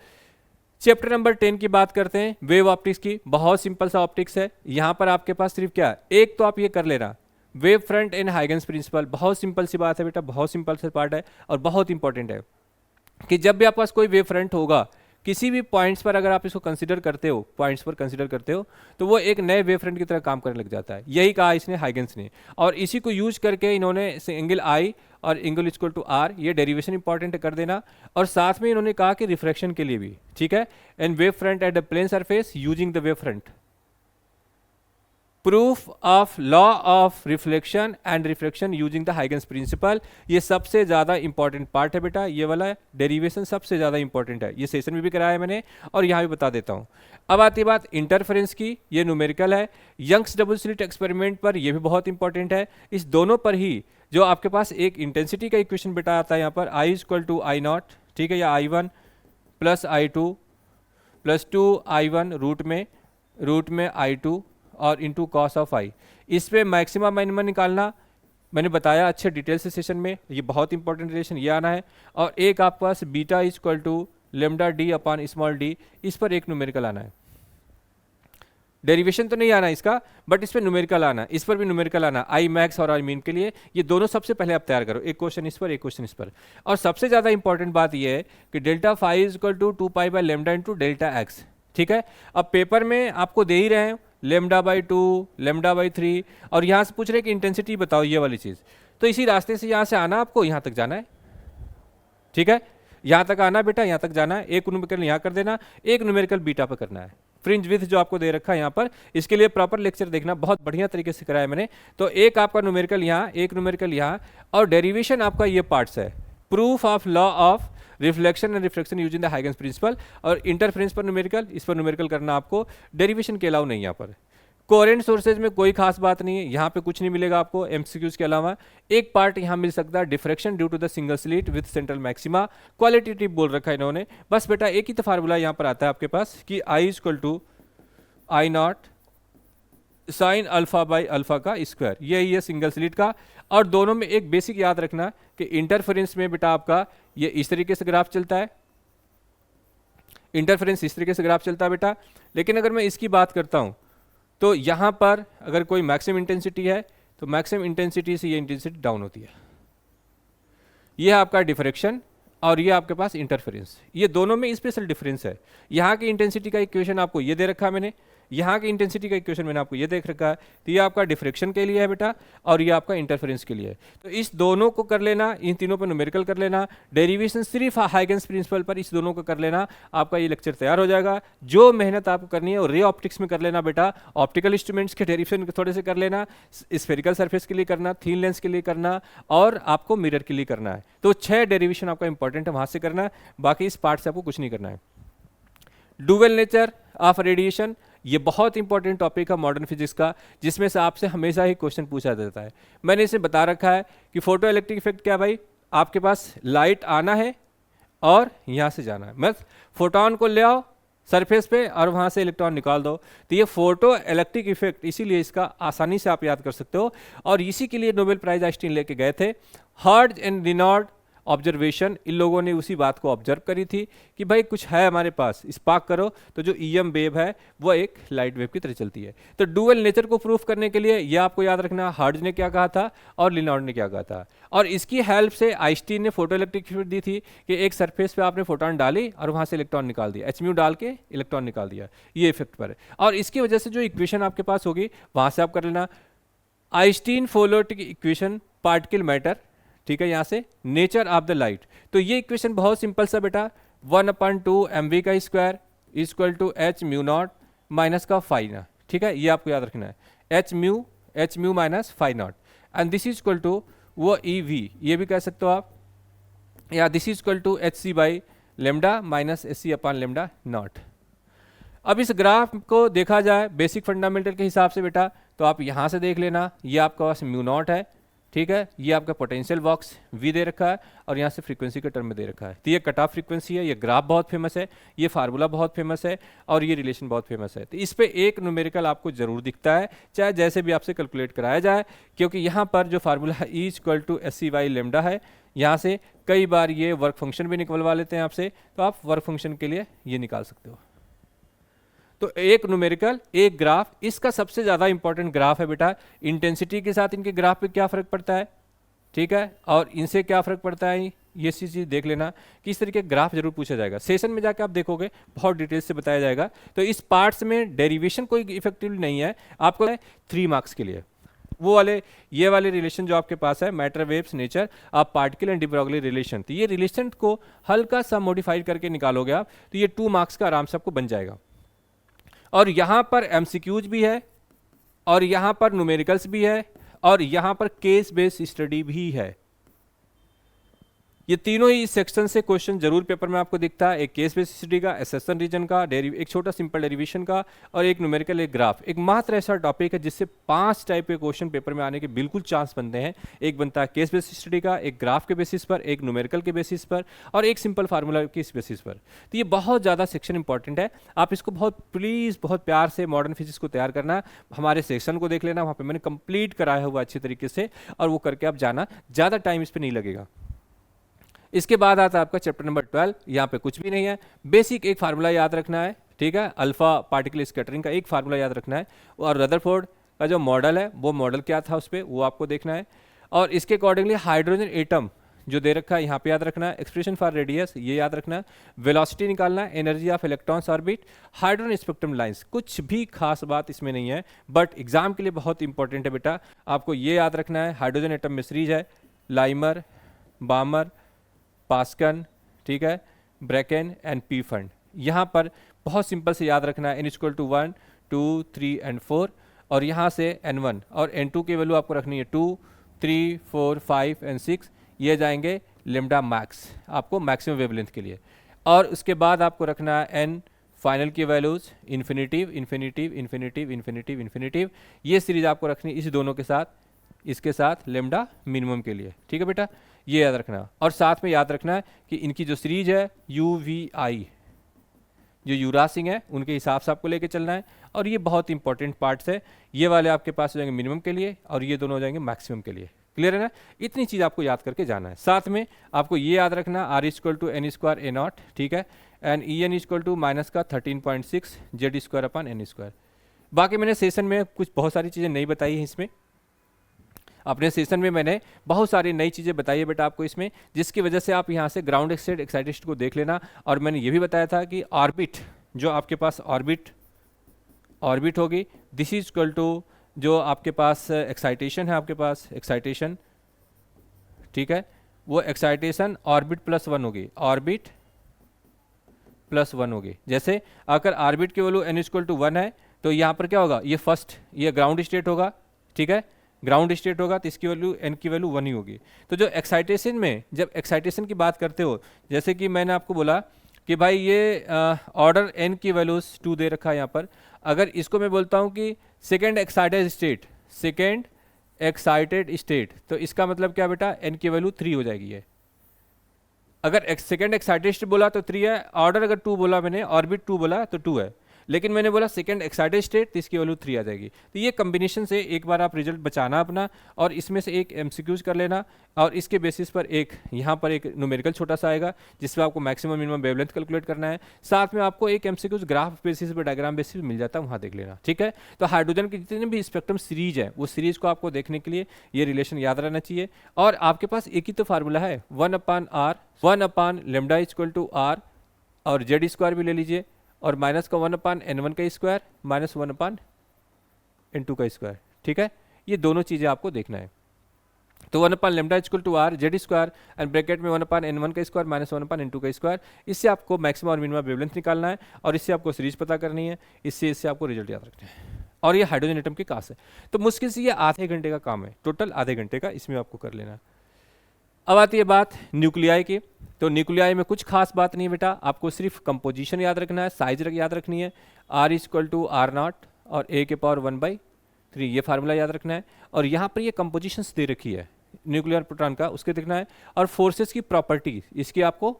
चैप्टर नंबर 10 की बात करते हैं, वेव ऑप्टिक्स की। बहुत सिंपल सा ऑप्टिक्स है, यहाँ पर आपके पास सिर्फ क्या, एक तो आप ये कर लेना, wave front and Huygens principle. बहुत सिंपल सी बात है बेटा, बहुत सिंपल सा पार्ट है और बहुत इंपॉर्टेंट है कि जब भी आपके पास कोई वेव फ्रंट होगा, किसी भी पॉइंट्स पर अगर आप इसको कंसिडर करते हो, पॉइंट्स पर कंसिडर करते हो, तो वो एक नए वेव फ्रंट की तरह काम करने लग जाता है। यही कहा इसने हाइगेंस ने, और इसी को यूज करके इन्होंने एंगल आई और एंगल इक्वल टू आर, ये डेरिवेशन इंपॉर्टेंट कर देना। और साथ में इन्होंने कहा कि रिफ्रैक्शन के लिए भी, ठीक है, and wave front at the plane surface using the wave front, proof of law of reflection and refraction using the Huygens principle. ये सबसे ज़्यादा इंपॉर्टेंट पार्ट है बेटा, ये वाला डेरिवेशन सबसे ज़्यादा इंपॉर्टेंट है। ये सेशन में भी कराया है मैंने और यहाँ भी बता देता हूँ। अब आती बात इंटरफेरेंस की, ये न्यूमेरिकल है। यंग्स डबल स्लिट एक्सपेरिमेंट पर ये भी बहुत इंपॉर्टेंट है। इस दोनों पर ही जो आपके पास एक इंटेंसिटी का इक्वेशन बेटा आता है यहाँ पर, I equal to I naught, ठीक है, या I one plus I two plus two I one root में आई टू और इंटू कॉस ऑफ आई। इस पे मैक्सिमम मिनिमम निकालना मैंने बताया अच्छे डिटेल से सेशन में, ये बहुत इंपॉर्टेंट रिलेशन ये आना है। और एक आपके पास beta is equal to lambda D upon small D, इस पर एक न्यूमेरिकल आना है। डेरिवेशन तो नहीं आना इसका, बट इस पर न्यूमेरिकल आना, इस पर भी न्यूमेरिकल आना, आई मैक्स और आई मीन के लिए। ये दोनों सबसे पहले आप तैयार करो, एक क्वेश्चन इस पर, एक क्वेश्चन इस पर। और सबसे ज़्यादा इंपॉर्टेंट बात ये है कि delta phi is equal to 2 pi by lambda into delta X, ठीक है। अब पेपर में आपको दे ही रहे हैं लेमडा बाई 2, लेमडा बाई 3, और यहाँ से पूछ रहे कि इंटेंसिटी बताओ, ये वाली चीज़। तो इसी रास्ते से यहाँ से आना, आपको यहाँ तक जाना है, ठीक है, यहाँ तक आना बेटा, यहाँ तक जाना है। एक न्यूमेरिकल यहाँ कर देना, एक न्यूमेरिकल बीटा पर करना है। फ्रिंज विथ जो आपको दे रखा है यहाँ पर, इसके लिए प्रॉपर लेक्चर देखना, बहुत बढ़िया तरीके से कराया मैंने। तो एक आपका न्यूमेरिकल यहाँ, एक न्यूमेरिकल यहाँ, और डेरिवेशन आपका ये पार्ट्स है। Proof of law of reflection and refraction using the Huygens principle, और इंटरफेरेंस पर न्यूमेरिकल, इस पर न्यूमेरिकल करना आपको, डेरिवेशन के अलावा नहीं। यहाँ पर कोहेरेंट सोर्सेज में कोई खास बात नहीं है, यहाँ पे कुछ नहीं मिलेगा आपको एमसीक्यूज के अलावा। एक पार्ट यहाँ मिल सकता है, diffraction due to the single slit with central maxima, qualitative बोल रखा है इन्होंने। बस बेटा एक ही तो फार्मूला यहाँ पर आता है आपके पास कि I equal to I naught sine alpha by alpha का स्क्वायर, यही है सिंगल स्लिट का। और दोनों में एक बेसिक याद रखना कि इंटरफेरेंस में बेटा आपका ये इस तरीके से ग्राफ चलता है, इंटरफेरेंस इस तरीके से ग्राफ चलता है बेटा। लेकिन अगर मैं इसकी बात करता हूँ तो यहाँ पर अगर कोई मैक्सिमम इंटेंसिटी है तो मैक्सिमम इंटेंसिटी से ये इंटेंसिटी डाउन होती है। ये है आपका डिफ्रैक्शन और ये आपके पास इंटरफेरेंस, ये दोनों में स्पेशल डिफरेंस है। यहाँ की इंटेंसिटी का इक्वेशन आपको ये दे रखा है मैंने, यहाँ की इंटेंसिटी का इक्वेशन मैंने आपको ये देख रखा है। तो ये आपका डिफ्रैक्शन के लिए है बेटा और ये आपका इंटरफेरेंस के लिए है। तो इस दोनों को कर लेना, इन तीनों पर न्यूमेरिकल कर लेना, डेरिवेशन सिर्फ हाइगेंस प्रिंसिपल पर इस दोनों को कर लेना, आपका ये लेक्चर तैयार हो जाएगा। जो मेहनत आपको करनी है वो रे ऑप्टिक्स में कर लेना बेटा, ऑप्टिकल इंस्ट्रूमेंट्स के डेरिवेशन थोड़े से कर लेना, स्फेरिकल सरफेस के लिए करना, थीन लेंस के लिए करना और आपको मिरर के लिए करना है। तो 6 डेरिवेशन आपका इंपॉर्टेंट है, वहाँ से करना है, बाकी इस पार्ट से आपको कुछ नहीं करना है। डुअल नेचर ऑफ रेडिएशन, ये बहुत इंपॉर्टेंट टॉपिक है मॉडर्न फिजिक्स का, जिसमें से आपसे हमेशा ही क्वेश्चन पूछा जाता है। मैंने इसे बता रखा है कि फोटो इलेक्ट्रिक इफेक्ट क्या भाई, आपके पास लाइट आना है और यहाँ से जाना है, बस फोटोन को ले आओ सरफेस पे और वहाँ से इलेक्ट्रॉन निकाल दो। तो ये फोटो इलेक्ट्रिक इफेक्ट, इसीलिए इसका आसानी से आप याद कर सकते हो। और इसी के लिए नोबेल प्राइज आइंस्टीन लेके गए थे। हर्ट्ज एंड रेनॉल्ड ऑब्जर्वेशन, इन लोगों ने उसी बात को ऑब्जर्व करी थी कि भाई कुछ है हमारे पास, स्पार्क करो तो जो ईएम वेव है वो एक लाइट वेव की तरह चलती है। तो डुअल नेचर को प्रूफ करने के लिए ये आपको याद रखना हर्ट्ज ने क्या कहा था और रेनॉल्ड ने क्या कहा था। और इसकी हेल्प से आइंस्टीन ने फोटो इलेक्ट्रिक इफेक्ट दी थी कि एक सरफेस पे आपने फोटोन डाली और वहाँ से इलेक्ट्रॉन निकाल दिया, एच म्यू डाल के इलेक्ट्रॉन निकाल दिया, ये इफेक्ट पर। और इसकी वजह से जो इक्वेशन आपके पास होगी वहाँ से आप कर लेना आइंस्टीन फोलोटिक इक्वेशन पार्टिकल मैटर, ठीक है, यहाँ से नेचर ऑफ द लाइट। तो ये इक्वेशन बहुत सिंपल सा बेटा, 1/2 mv का square equal to h mu naught minus का फाई ना, ठीक है, ये आपको याद रखना है, h mu minus phi naught, and this is equal to वो EV, ये भी कह सकते हो आप, या this is equal to HC by lambda minus SC upon lambda naught. अब इस ग्राफ को देखा जाए बेसिक फंडामेंटल के हिसाब से बेटा, तो आप यहाँ से देख लेना, ये आपका पास म्यू नॉट है, ठीक है, ये आपका पोटेंशियल बॉक्स V दे रखा है और यहाँ से फ्रीक्वेंसी के टर्म में दे रखा है। तो ये कट ऑफ फ्रीक्वेंसी है, ये ग्राफ बहुत फेमस है, ये फार्मूला बहुत फेमस है और ये रिलेशन बहुत फेमस है। तो इस पे एक न्यूमेरिकल आपको जरूर दिखता है, चाहे जैसे भी आपसे कैलकुलेट कराया जाए, क्योंकि यहाँ पर जो फार्मूला है E equal to SC by lambda है, यहाँ से कई बार ये वर्क फंक्शन भी निकलवा लेते हैं आपसे, तो आप वर्क फंक्शन के लिए ये निकाल सकते हो। तो एक न्यूमेरिकल एक ग्राफ, इसका सबसे ज़्यादा इंपॉर्टेंट ग्राफ है बेटा। इंटेंसिटी के साथ इनके ग्राफ पे क्या फ़र्क पड़ता है, ठीक है, और इनसे क्या फ़र्क पड़ता है, ये चीज़ देख लेना कि इस तरीके ग्राफ जरूर पूछा जाएगा। सेशन में जाकर आप देखोगे बहुत डिटेल से बताया जाएगा। तो इस पार्ट्स में डेरिवेशन कोई इफेक्टिवली नहीं है, आपको 3 मार्क्स के लिए वो वाले ये वाले रिलेशन जो आपके पास है, मैटर, वेव्स, नेचर, आप particle and de Broglie relation, तो ये रिलेशन को हल्का सा मॉडिफाइड करके निकालोगे आप, तो ये 2 मार्क्स का आराम से आपको बन जाएगा। और यहाँ पर एमसीक्यूज भी है, और यहाँ पर न्यूमेरिकल्स भी है, और यहाँ पर केस बेस्ड स्टडी भी है। ये तीनों ही सेक्शन से क्वेश्चन जरूर पेपर में आपको दिखता है। एक केस बेस्ड स्टडी का, एसेसन रीजन का, एक छोटा सिंपल डेरिवेशन का, और एक न्यूमेरिकल, एक ग्राफ। एक मात्र ऐसा टॉपिक है जिससे 5 टाइप के क्वेश्चन पेपर में आने के बिल्कुल चांस बनते हैं। एक बनता है केस बेस्ड स्टडी का, एक ग्राफ के बेसिस पर, एक न्यूमेरिकल के बेसिस पर, और एक सिंपल फार्मूला के बेसिस पर। तो ये बहुत ज़्यादा सेक्शन इंपॉर्टेंट है। आप इसको बहुत प्लीज़ बहुत प्यार से मॉडर्न फिजिक्स को तैयार करना, हमारे सेक्शन को देख लेना, वहाँ पर मैंने कंप्लीट कराया हुआ अच्छे तरीके से, और वो करके आप जाना, ज़्यादा टाइम इस पर नहीं लगेगा। इसके बाद आता है आपका चैप्टर नंबर 12। यहाँ पे कुछ भी नहीं है, बेसिक एक फार्मूला याद रखना है, ठीक है, अल्फा पार्टिकल स्कैटरिंग का एक फार्मूला याद रखना है, और रदरफोर्ड का जो मॉडल है वो मॉडल क्या था उस पर वो आपको देखना है, और इसके अकॉर्डिंगली हाइड्रोजन एटम जो दे रखा है यहाँ पे याद रखना है, एक्सप्रेशन फॉर रेडियस ये याद रखना है, वेलोसिटी निकालना है, energy of electrons orbit, hydrogen spectrum lines. कुछ भी खास बात इसमें नहीं है, बट एग्जाम के लिए बहुत इंपॉर्टेंट है बेटा, आपको ये याद रखना है। हाइड्रोजन एटम में सीरीज है, लाइमर, बामर, पास्कन, ठीक है, ब्रैकेन एंड पी फंड। यहाँ पर बहुत सिंपल से याद रखना है, n इक्वल टू 1, 2, 3 एंड 4, और यहाँ से n1 और n2 की वैल्यू आपको रखनी है 2, 3, 4, 5 एंड 6, ये जाएंगे लेमडा मैक्स, आपको मैक्सिमम वेवलेंथ के लिए। और उसके बाद आपको रखना है n फाइनल की values infinitive, infinitive, infinitive, infinitive, infinitive, ये सीरीज आपको रखनी इस दोनों के साथ, इसके साथ लेमडा मिनिमम के लिए, ठीक है बेटा, ये याद रखना। और साथ में याद रखना है कि इनकी जो सीरीज है UVI, जो यूरासिंग है उनके हिसाब से आपको लेके चलना है, और ये बहुत इंपॉर्टेंट पार्ट्स है। ये वाले आपके पास हो जाएंगे मिनिमम के लिए, और ये दोनों हो जाएंगे मैक्सिमम के लिए। क्लियर है ना? इतनी चीज़ आपको याद करके जाना है। साथ में आपको ये याद रखना R equal to n square A naught, ठीक है, and EN equal to minus का 13.6 Z square upon n square. बाकी मैंने सेशन में कुछ बहुत सारी चीज़ें नहीं बताई हैं इसमें, अपने सेशन में मैंने बहुत सारी नई चीज़ें बताई है बेटा आपको इसमें, जिसकी वजह से आप यहाँ से ग्राउंड एक्साइटेड एक्साइटेशन को देख लेना। और मैंने ये भी बताया था कि ऑर्बिट, जो आपके पास ऑर्बिट होगी, दिस इज इक्वल टू जो आपके पास एक्साइटेशन है, आपके पास एक्साइटेशन, ठीक है, वो एक्साइटेशन ऑर्बिट प्लस 1 होगी, ऑर्बिट प्लस 1 होगी। जैसे अगर ऑर्बिट की वैल्यू n इक्वल टू 1 है, तो यहाँ पर क्या होगा, ये फर्स्ट, ये ग्राउंड स्टेट होगा, ठीक है, ग्राउंड स्टेट होगा, तो इसकी वैल्यू n की वैल्यू 1 ही होगी। तो जो एक्साइटेशन में, जब एक्साइटेशन की बात करते हो, जैसे कि मैंने आपको बोला कि भाई ये ऑर्डर n की वैल्यूज 2 दे रखा है यहाँ पर, अगर इसको मैं बोलता हूँ कि सेकेंड एक्साइटेड स्टेट, तो इसका मतलब क्या बेटा, n की वैल्यू 3 हो जाएगी। है अगर सेकेंड एक्साइटेड स्टेट बोला तो 3 है, ऑर्डर अगर 2 बोला मैंने, ऑर्बिट 2 बोला तो 2 है, लेकिन मैंने बोला सेकंड एक्साइटेड स्टेट, तो इसकी वैल्यू 3 आ जाएगी। तो ये कॉम्बिनेशन से एक बार आप रिजल्ट बचाना अपना, और इसमें से एक एमसीक्यूज कर लेना, और इसके बेसिस पर एक यहाँ पर एक न्यूमेरिकल छोटा सा आएगा जिसमें आपको मैक्सिमम मिनिमम वेवलेंथ कैलकुलेट करना है। साथ में आपको एक एमसीक्यूज ग्राफ बेसिस पर, डायग्राम बेसिस पर मिल जाता है, वहाँ देख लेना, ठीक है। तो हाइड्रोजन की जितने भी स्पेक्ट्रम सीरीज है, वो सीरीज को आपको देखने के लिए ये रिलेशन याद रहना चाहिए। और आपके पास एक ही तो फार्मूला है, 1/r, 1 lambda equal to r, और जेड स्क्वायर भी ले लीजिए, और माइनस का 1/n1 का स्क्वायर माइनस 1/n2 का स्क्वायर, ठीक है। ये दोनों चीज़ें आपको देखना है। तो 1 lambda equal to r Z square and bracket में 1/n1 का स्क्वायर माइनस 1/n2 का स्क्वायर, इससे आपको मैक्सिमम और मिनिमम वेवलेंथ निकालना है, और इससे आपको सीरीज पता करनी है, इससे आपको रिजल्ट याद रखना है। और ये हाइड्रोजन एटम के कास है, तो मुश्किल से ये आधे घंटे का काम है, टोटल आधे घंटे का इसमें आपको कर लेना। अब आती है बात न्यूक्लियाई की। तो न्यूक्लियाई में कुछ खास बात नहीं है बेटा, आपको सिर्फ कंपोजिशन याद रखना है, साइज याद रखनी है, R equal to R naught और A के पावर 1/3, ये फार्मूला याद रखना है। और यहाँ पर ये कंपोजिशंस दे रखी है न्यूक्लियर प्रोटॉन का, उसके देखना है। और फोर्सेस की प्रॉपर्टी, इसकी आपको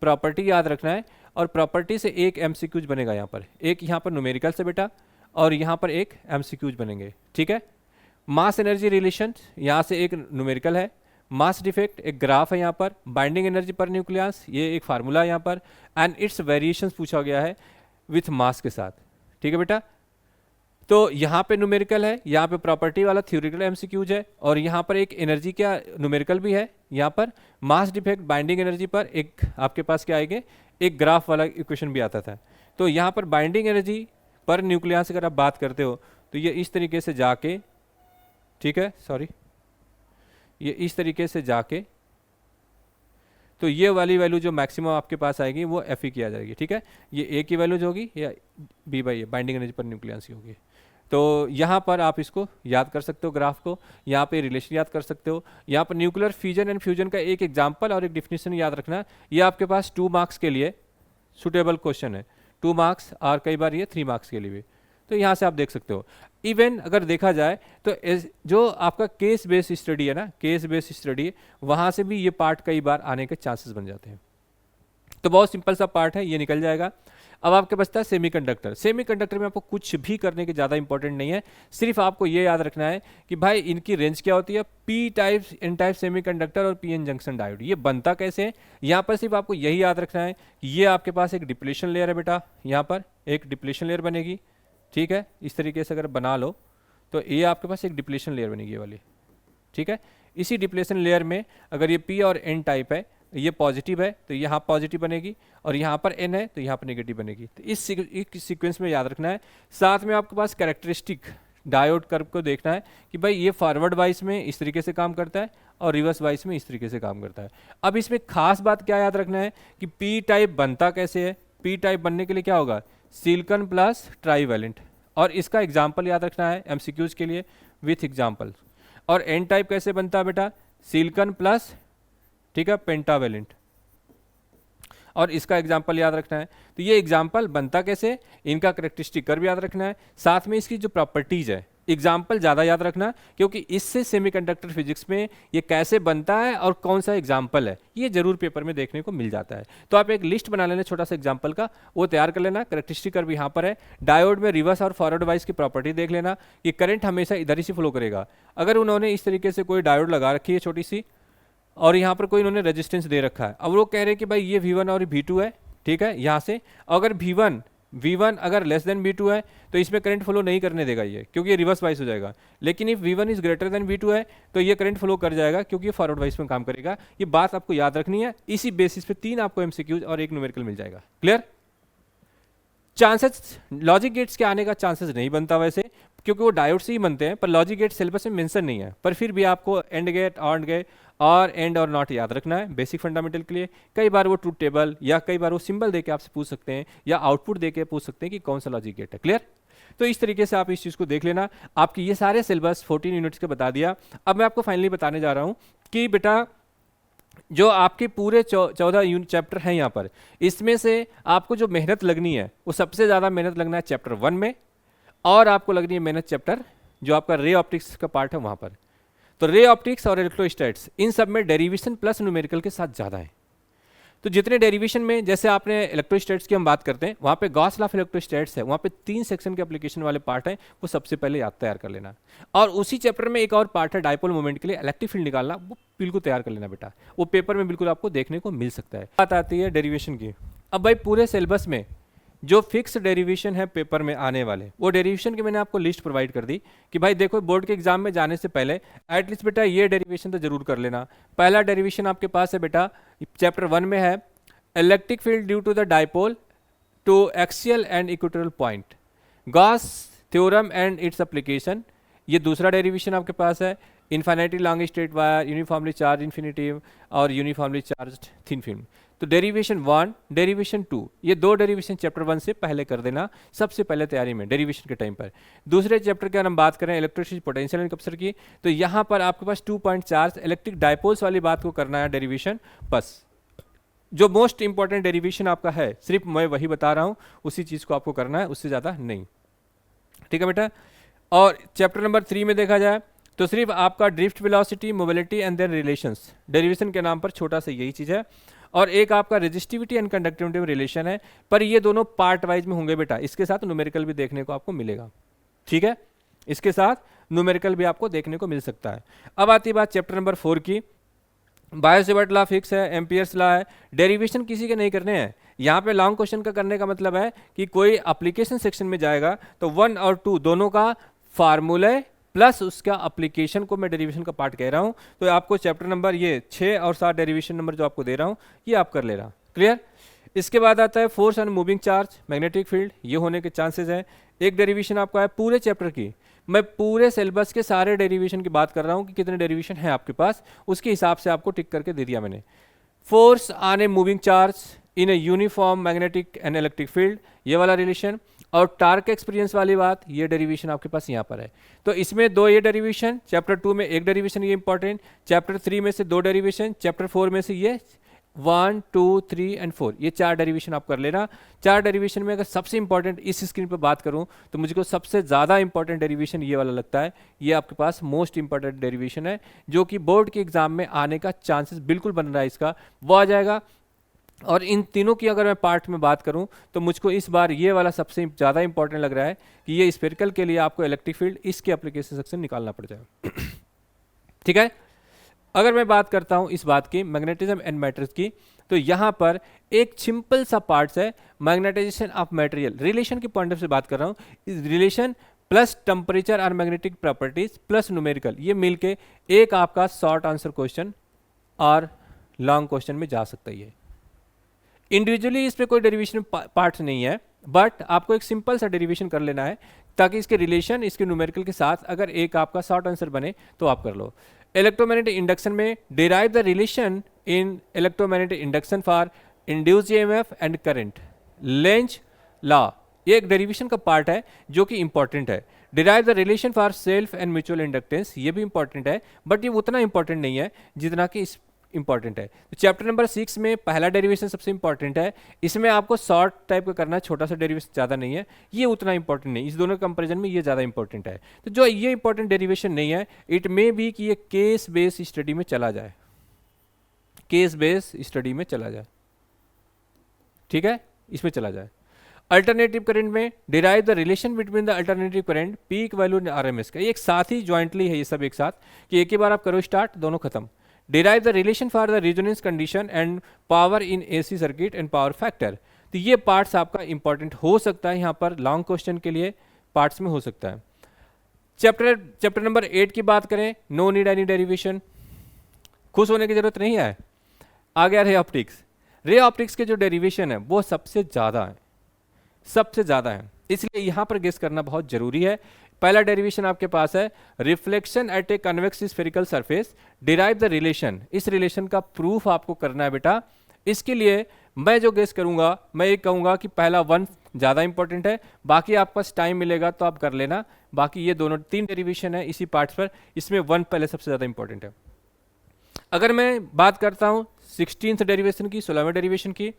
प्रॉपर्टी याद रखना है, और प्रॉपर्टी से एक एमसीक्यूज बनेगा यहाँ पर, एक यहाँ पर न्यूमेरिकल से बेटा, और यहाँ पर एक एमसीक्यूज बनेंगे, ठीक है। मास एनर्जी रिलेशन, यहाँ से एक न्यूमेरिकल है, मास डिफेक्ट एक ग्राफ है यहाँ पर, बाइंडिंग एनर्जी पर न्यूक्लियस ये एक फार्मूला है यहाँ पर, एंड इट्स वेरिएशंस पूछा गया है विथ मास के साथ, ठीक है बेटा। तो यहाँ पे न्यूमेरिकल है, यहाँ पे प्रॉपर्टी वाला थ्योरेटिकल एमसीक्यूज है, और यहाँ पर एक एनर्जी क्या न्यूमेरिकल भी है, यहाँ पर मास डिफेक्ट बाइंडिंग एनर्जी पर एक आपके पास क्या आएंगे, एक ग्राफ वाला इक्वेशन भी आता था। तो यहाँ पर बाइंडिंग एनर्जी पर न्यूक्लियस अगर आप बात करते हो तो ये इस तरीके से जाके, ठीक है, सॉरी, ये इस तरीके से जाके, तो ये वाली वैल्यू जो मैक्सिमम आपके पास आएगी वो एफ की आ जाएगी, ठीक है। ये ए की वैल्यू जो होगी या B by A binding energy पर न्यूक्लियस की होगी। तो यहाँ पर आप इसको याद कर सकते हो ग्राफ को, यहाँ पे रिलेशन याद कर सकते हो। यहाँ पर न्यूक्लियर फ्यूजन एंड फ्यूजन का एक एग्जांपल और एक डिफिनेशन याद रखना। ये आपके पास 2 मार्क्स के लिए सुटेबल क्वेश्चन है, 2 मार्क्स, और कई बार ये 3 मार्क्स के लिए भी। तो यहाँ से आप देख सकते हो। इवन अगर देखा जाए तो जो आपका केस बेस्ड स्टडी है ना, केस बेस्ड स्टडी, वहाँ से भी ये पार्ट कई बार आने के चांसेस बन जाते हैं। तो बहुत सिंपल सा पार्ट है, ये निकल जाएगा। अब आपके बचता है सेमीकंडक्टर। सेमीकंडक्टर में आपको कुछ भी करने की ज़्यादा इंपॉर्टेंट नहीं है, सिर्फ आपको ये याद रखना है कि भाई इनकी रेंज क्या होती है, P type, N type semiconductor और पीएन जंक्शन डायोड, ये बनता कैसे है। यहाँ पर सिर्फ आपको यही याद रखना है कि ये आपके पास एक डिप्लीशन लेयर है बेटा, यहाँ पर एक डिप्लीशन लेयर बनेगी, ठीक है। इस तरीके से अगर बना लो तो ये आपके पास एक डिप्लीशन लेयर बनेगी ये वाली, ठीक है। इसी डिप्लीशन लेयर में अगर ये पी और एन टाइप है, ये पॉजिटिव है तो यहाँ पॉजिटिव बनेगी, और यहाँ पर एन है तो यहाँ पर नेगेटिव बनेगी। तो इस सीक्वेंस में याद रखना है। साथ में आपके पास कैरेक्टरिस्टिक डायोड कर्व को देखना है कि भाई ये फॉरवर्ड वाइज में इस तरीके से काम करता है और रिवर्स वाइज में इस तरीके से काम करता है। अब इसमें खास बात क्या याद रखना है कि पी टाइप बनता कैसे है। पी टाइप बनने के लिए क्या होगा, सिलिकॉन प्लस ट्राईवैलेंट, और इसका एग्जाम्पल याद रखना है एमसीक्यूज के लिए विथ एग्जाम्पल। और एन टाइप कैसे बनता है बेटा, सिलिकॉन प्लस, ठीक है, पेंटावैलेंट, और इसका एग्जाम्पल याद रखना है। तो ये एग्जाम्पल बनता कैसे, इनका कैरेक्टरिस्टिक कर्व याद रखना है, साथ में इसकी जो प्रॉपर्टीज है। एग्जाम्पल ज़्यादा याद रखना क्योंकि इससे सेमीकंडक्टर फिजिक्स में ये कैसे बनता है और कौन सा एग्जाम्पल है, ये जरूर पेपर में देखने को मिल जाता है। तो आप एक लिस्ट बना लेना छोटा सा एग्जाम्पल का, वो तैयार कर लेना। कैरेक्टरिस्टिक कर्व यहाँ पर है, डायोड में रिवर्स और फॉरवर्ड वाइज की प्रॉपर्टी देख लेना। ये करंट हमेशा इधर ही से फ्लो करेगा। अगर उन्होंने इस तरीके से कोई डायोड लगा रखी है छोटी सी, और यहाँ पर कोई उन्होंने रेजिस्टेंस दे रखा है, अब वो कह रहे हैं कि भाई ये V1 और V2 है, ठीक है। यहाँ से अगर V1 अगर लेस देन V2 है तो इसमें करंट फ्लो नहीं करने देगा ये, क्योंकि ये रिवर्स वाइज हो जाएगा। लेकिन if V1 is greater then V2 है तो ये करंट फ्लो कर जाएगा, क्योंकि ये फॉरवर्ड वाइज में काम करेगा। ये बात आपको याद रखनी है। इसी बेसिस पे 3 आपको एमसीक्यूज और 1 न्यूमेरिकल मिल जाएगा। क्लियर। चांसेस लॉजिक गेट्स के आने का चांसेस नहीं बनता वैसे, क्योंकि वो डायोड से ही बनते हैं, पर लॉजिक गेट सिलेबस में मेंशन नहीं है। पर फिर भी आपको एंड गेट, ऑन गेट और एंड और नॉट याद रखना है बेसिक फंडामेंटल के लिए। कई बार वो ट्रूथ टेबल या कई बार वो सिंबल देके आपसे पूछ सकते हैं, या आउटपुट देके पूछ सकते हैं कि कौन सा लॉजिक गेट है। क्लियर। तो इस तरीके से आप इस चीज़ को देख लेना। आपकी ये सारे सिलेबस 14 यूनिट्स के बता दिया। अब मैं आपको फाइनली बताने जा रहा हूँ कि बेटा जो आपके पूरे 14 चैप्टर हैं यहाँ पर, इसमें से आपको जो मेहनत लगनी है वो सबसे ज़्यादा मेहनत लगना है चैप्टर 1 में, और आपको लगनी है मेहनत चैप्टर जो आपका रे ऑप्टिक्स का पार्ट है वहाँ पर। तो रे ऑप्टिक्स और इलेक्ट्रोस्टैटिक्स इन सब में डेरिवेशन प्लस न्यूमेरिकल के साथ ज़्यादा है। तो जितने डेरिवेशन में, जैसे आपने इलेक्ट्रोस्टैटिक्स की हम बात करते हैं, वहाँ पे गॉस लॉ ऑफ इलेक्ट्रोस्टैटिक्स है, वहाँ पे 3 सेक्शन के एप्लीकेशन वाले पार्ट हैं, वो सबसे पहले याद तैयार कर लेना। और उसी चैप्टर में एक और पार्ट है डायपोल मोमेंट के लिए इलेक्ट्रिक फील्ड निकालना, वो बिल्कुल तैयार कर लेना बेटा, वो पेपर में बिल्कुल आपको देखने को मिल सकता है। बात आती है डेरिवेशन की। अब भाई पूरे सिलेबस में जो फिक्स डेरिवेशन है पेपर में आने वाले, वो डेरिवेशन की मैंने आपको लिस्ट प्रोवाइड कर दी कि भाई देखो बोर्ड के एग्जाम में जाने से पहले एटलीस्ट बेटा ये डेरिवेशन तो जरूर कर लेना। पहला डेरिवेशन आपके पास है बेटा चैप्टर 1 में है, electric field due to the dipole to axial and equatorial point, Gauss theorem and its application. ये दूसरा डेरिवेशन आपके पास है, infinity long straight wire, uniformly charge infinitive और यूनिफॉर्मली चार्ज थिन फिल्म। तो डेरिवेशन 1, डेरिवेशन 2, ये 2 डेरिवेशन चैप्टर 1 से पहले कर देना सबसे पहले तैयारी में डेरिवेशन के टाइम पर। दूसरे चैप्टर की अगर हम बात करें इलेक्ट्रिसिटी पोटेंशियल एंड कैपेसिटर की, तो यहाँ पर आपके पास 2.4 इलेक्ट्रिक डायपोल्स वाली बात को करना है डेरिवेशन। बस जो मोस्ट इंपॉर्टेंट डेरिवेशन आपका है सिर्फ मैं वही बता रहा हूँ, उसी चीज़ को आपको करना है, उससे ज़्यादा नहीं। ठीक है बेटा। और चैप्टर नंबर 3 में देखा जाए तो सिर्फ आपका drift velocity, mobility and then relations, derivation के नाम पर छोटा सा यही चीज़ है। और एक आपका रेजिस्टिविटी एंड कंडक्टिविटी में रिलेशन है, पर ये दोनों पार्ट वाइज में होंगे बेटा। इसके साथ न्यूमेरिकल भी देखने को आपको मिलेगा। ठीक है, इसके साथ न्यूमेरिकल भी आपको देखने को मिल सकता है। अब आती बात चैप्टर नंबर 4 की। बायो-सेवर्ट लॉ फिक्स है, एम्पियर्स लॉ है, डेरिवेशन किसी के नहीं करने हैं। यहाँ पे लॉन्ग क्वेश्चन का करने का मतलब है कि कोई एप्लीकेशन सेक्शन में जाएगा तो 1 और 2 दोनों का फार्मूला प्लस उसका एप्लीकेशन को मैं डेरिवेशन का पार्ट कह रहा हूँ। तो आपको चैप्टर नंबर ये 6 और 7 डेरिवेशन नंबर जो आपको दे रहा हूँ ये आप कर ले रहा। क्लियर? इसके बाद आता है force and moving charge, magnetic field, ये होने के चांसेस है। एक डेरिवेशन आपका है पूरे चैप्टर की, मैं पूरे सिलेबस के सारे डेरिवेशन की बात कर रहा हूँ कि कितने डेरिवेशन है आपके पास, उसके हिसाब से आपको टिक करके दे दिया मैंने। Force on a moving charge in a uniform magnetic and electric field, ये वाला रिलेशन, और टार्क एक्सपीरियंस वाली बात, ये डेरिवेशन आपके पास यहाँ पर है। तो इसमें दो ये डेरिवेशन, चैप्टर 2 में एक डेरिवेशन ये इंपॉर्टेंट, चैप्टर 3 में से 2 डेरिवेशन, चैप्टर 4 में से ये 1, 2, 3 एंड 4, ये 4 डेरिवेशन आप कर लेना। 4 डेरिवेशन में अगर सबसे इंपॉर्टेंट इस स्क्रीन पर बात करूं तो मुझको सबसे ज़्यादा इंपॉर्टेंट डेरिवेशन ये वाला लगता है। ये आपके पास मोस्ट इंपॉर्टेंट डेरिवेशन है जो कि बोर्ड के एग्जाम में आने का चांसेस बिल्कुल बन रहा है, इसका वो आ जाएगा। और इन तीनों की अगर मैं पार्ट में बात करूं तो मुझको इस बार ये वाला सबसे ज़्यादा इंपॉर्टेंट लग रहा है कि ये स्फेरिकल के लिए आपको इलेक्ट्रिक फील्ड इसके एप्लीकेशन सेक्शन निकालना पड़ जाएगा। ठीक है, अगर मैं बात करता हूं इस बात की मैग्नेटिज्म एंड मैटर्स की, तो यहां पर एक सिंपल सा पार्ट्स है मैग्नेटाइजेशन ऑफ मटेरियल, रिलेशन के पॉइंट ऑफ से बात कर रहा हूं। इस रिलेशन प्लस टेम्परेचर और मैग्नेटिक प्रॉपर्टीज प्लस न्यूमेरिकल, ये मिलके एक आपका शॉर्ट आंसर क्वेश्चन और लॉन्ग क्वेश्चन में जा सकता है। इंडिविजुअली इस पे कोई डेरिवेशन पार्ट्स नहीं है, बट आपको एक सिंपल सा डेरिवेशन कर लेना है ताकि इसके रिलेशन इसके न्यूमेरिकल के साथ अगर एक आपका शॉर्ट आंसर बने तो आप कर लो। इलेक्ट्रोमैग्नेटिक इंडक्शन में derive the relation in electromagnetic induction for induced EMF and current, Lenz law, ये एक डेरिवेशन का पार्ट है जो कि इंपॉर्टेंट है। Derive the relation for self and mutual inductance, ये भी इंपॉर्टेंट है बट ये उतना इंपॉर्टेंट नहीं है जितना कि इस इंपॉर्टेंट है। तो चैप्टर नंबर 6 में पहला डेरिवेशन सबसे इंपॉर्टेंट है, इसमें आपको शॉर्ट टाइप का करना है, छोटा सा डेरिवेशन ज़्यादा नहीं है, ये उतना इंपॉर्टेंट नहीं, इस दोनों कंपैरिजन में ये ज़्यादा इंपॉर्टेंट है। तो जो ये इंपॉर्टेंट डेरिवेशन नहीं है, इट मे बी कि ये केस बेस स्टडी में चला जाए, केस बेस स्टडी में चला जाए, ठीक है, इसमें चला जाए। अल्टरनेटिव करंट में derive the relation between the alternative current peak value RMS का, एक साथ ही ज्वाइंटली है ये सब एक साथ कि एक ही बार आप करो स्टार्ट, दोनों खत्म। Derive the relation for the resonance condition and power in AC circuit and power factor, तो ये पार्ट्स आपका इंपॉर्टेंट हो सकता है, यहाँ पर लॉन्ग क्वेश्चन के लिए पार्ट्स में हो सकता है। चैप्टर नंबर 8 की बात करें, नो नीड एनी डेरिवेशन, खुश होने की जरूरत नहीं है। आ गया रे ऑप्टिक्स, रे ऑप्टिक्स के जो डेरिवेशन है वो सबसे ज़्यादा है, सबसे ज़्यादा है, इसलिए यहाँ पर गेस करना बहुत जरूरी है। पहला डेरिवेशन आपके पास है reflection eight a convex spherical surface, derive the relation, इस रिलेशन का प्रूफ आपको करना है बेटा। इसके लिए मैं जो गेस करूंगा, मैं ये कहूंगा कि पहला 1 ज़्यादा इंपॉर्टेंट है, बाकी आपके पास टाइम मिलेगा तो आप कर लेना, बाकी ये दोनों 3 डेरिवेशन है इसी पार्ट्स पर, इसमें 1 पहले सबसे ज़्यादा इंपॉर्टेंट है। अगर मैं बात करता हूँ 16th डेरिवेशन की, 16वें डेरिवेशन की,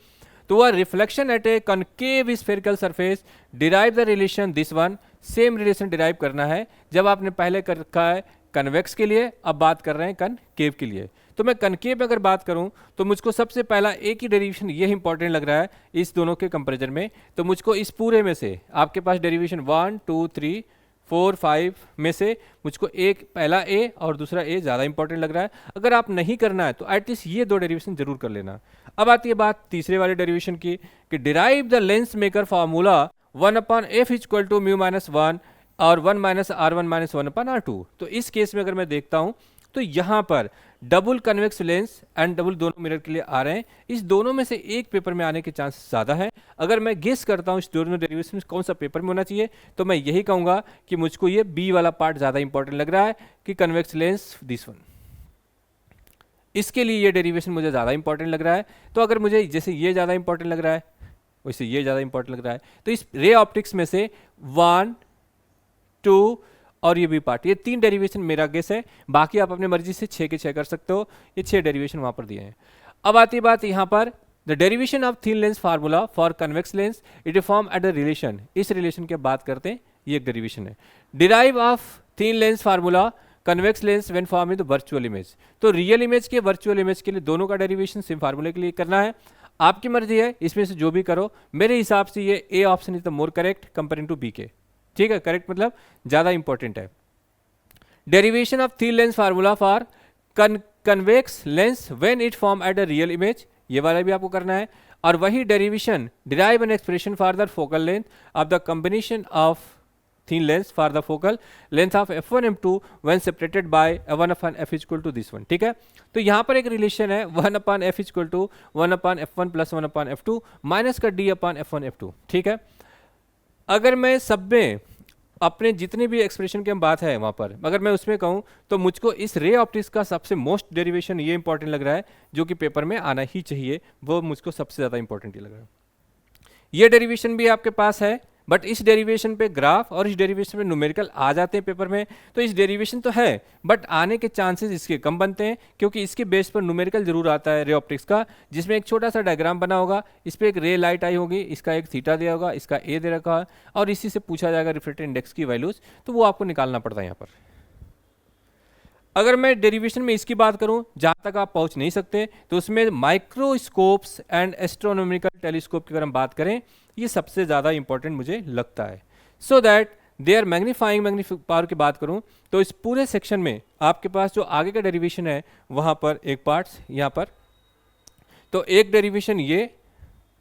तो वह reflection eight A concave spherical surface, derive the relation, this one same relation derive करना है जब आपने पहले कर रखा है कन्वेक्स के लिए, अब बात कर रहे हैं कनकेव के लिए। तो मैं कनकेव में अगर बात करूं तो मुझको सबसे पहला एक ही डेरिवेशन ये इंपॉर्टेंट लग रहा है इस दोनों के कंपैरिजन में, तो मुझको इस पूरे में से आपके पास डेरिवेशन 1, 2, 3, 4, 5 में से मुझको एक पहला ए और दूसरा ए ज़्यादा इंपॉर्टेंट लग रहा है। अगर आप नहीं करना है तो एटलीस्ट ये 2 डेरिवेशन जरूर कर लेना। अब आती है बात तीसरे वाले डेरिवेशन की कि derive the lens maker formula 1/f equal to mu minus 1 और 1 माइनस R1 माइनस 1/R2। तो इस केस में अगर मैं देखता हूं तो यहां पर double convex lens and double दोनों मिरर के लिए आ रहे हैं, इस दोनों में से एक पेपर में आने के चांस ज़्यादा है। अगर मैं गेस करता हूं इस दोनों डेरिवेशन में कौन सा पेपर में होना चाहिए तो मैं यही कहूंगा कि मुझको ये बी वाला पार्ट ज़्यादा इंपॉर्टेंट लग रहा है कि कन्वेक्स लेंस दिस वन, इसके लिए ये डेरिवेशन मुझे ज़्यादा इंपॉर्टेंट लग रहा है। तो अगर मुझे जैसे ये ज़्यादा इंपॉर्टेंट लग रहा है वैसे ये ज़्यादा इंपॉर्टेंट लग रहा है, तो इस रे ऑप्टिक्स में से 1, 2 और ये भी पार्ट, ये 3 डेरिवेशन मेरा गेस है, बाकी आप अपने मर्जी से 6 के 6 कर सकते हो, ये 6 डेरिवेशन वहाँ पर दिए हैं। अब आती है बात यहाँ पर the derivation of thin lens formula for convex lens, it form at the relation, इस रिलेशन की बात करते हैं, ये एक डेरिवेशन है। Derive of thin lens formula convex lens when form in the virtual image, तो रियल इमेज के वर्चुअल इमेज के लिए दोनों का डेरिवेशन सेम फार्मूले के लिए करना है, आपकी मर्जी है, इसमें से जो भी करो। मेरे हिसाब से ये A option is the more correct comparing to B के, ठीक है, करेक्ट मतलब ज़्यादा इंपॉर्टेंट है। Derivation of thin lens formula for convex lens when it form at a real image, ये वाला भी आपको करना है। और वही derivation derive an expression for the focal length of the combination of thin lens for the focal length of f1 f2 when separated by 1 upon f is equal to this one। ठीक है, तो यहाँ पर एक relation है 1 upon f is equal to 1 upon f1 plus 1 upon f2 minus का d upon f1 f2। ठीक है, अगर मैं सब में अपने जितने भी एक्सप्रेशन की हम बात है वहाँ पर अगर मैं उसमें कहूँ तो मुझको इस रे ऑप्टिक्स का सबसे मोस्ट डेरिवेशन ये इंपॉर्टेंट लग रहा है जो कि पेपर में आना ही चाहिए, वो मुझको सबसे ज़्यादा इंपॉर्टेंट लग रहा है। ये डेरिवेशन भी आपके पास है, बट इस डेरिवेशन पे ग्राफ और इस डेरिवेशन पे न्यूमेरिकल आ जाते हैं पेपर में, तो इस डेरिवेशन तो है बट आने के चांसेस इसके कम बनते हैं क्योंकि इसके बेस पर न्यूमेरिकल जरूर आता है रे ऑप्टिक्स का, जिसमें एक छोटा सा डायग्राम बना होगा, इस पर एक रे लाइट आई होगी, इसका एक थीटा दिया होगा, इसका ए दे रखा है और इसी से पूछा जाएगा रिफ्लेक्टेड इंडेक्स की वैल्यूज, तो वो आपको निकालना पड़ता है यहाँ पर। अगर मैं डेरिवेशन में इसकी बात करूं जहां तक आप पहुंच नहीं सकते, तो उसमें माइक्रोस्कोप्स एंड एस्ट्रोनॉमिकल टेलीस्कोप की अगर हम बात करें, ये सबसे ज़्यादा इंपॉर्टेंट मुझे लगता है। So that they are magnifying power की बात करूं तो इस पूरे सेक्शन में आपके पास जो आगे का डेरिवेशन है वहां पर एक पार्ट्स यहाँ पर, तो एक डेरिवेशन ये,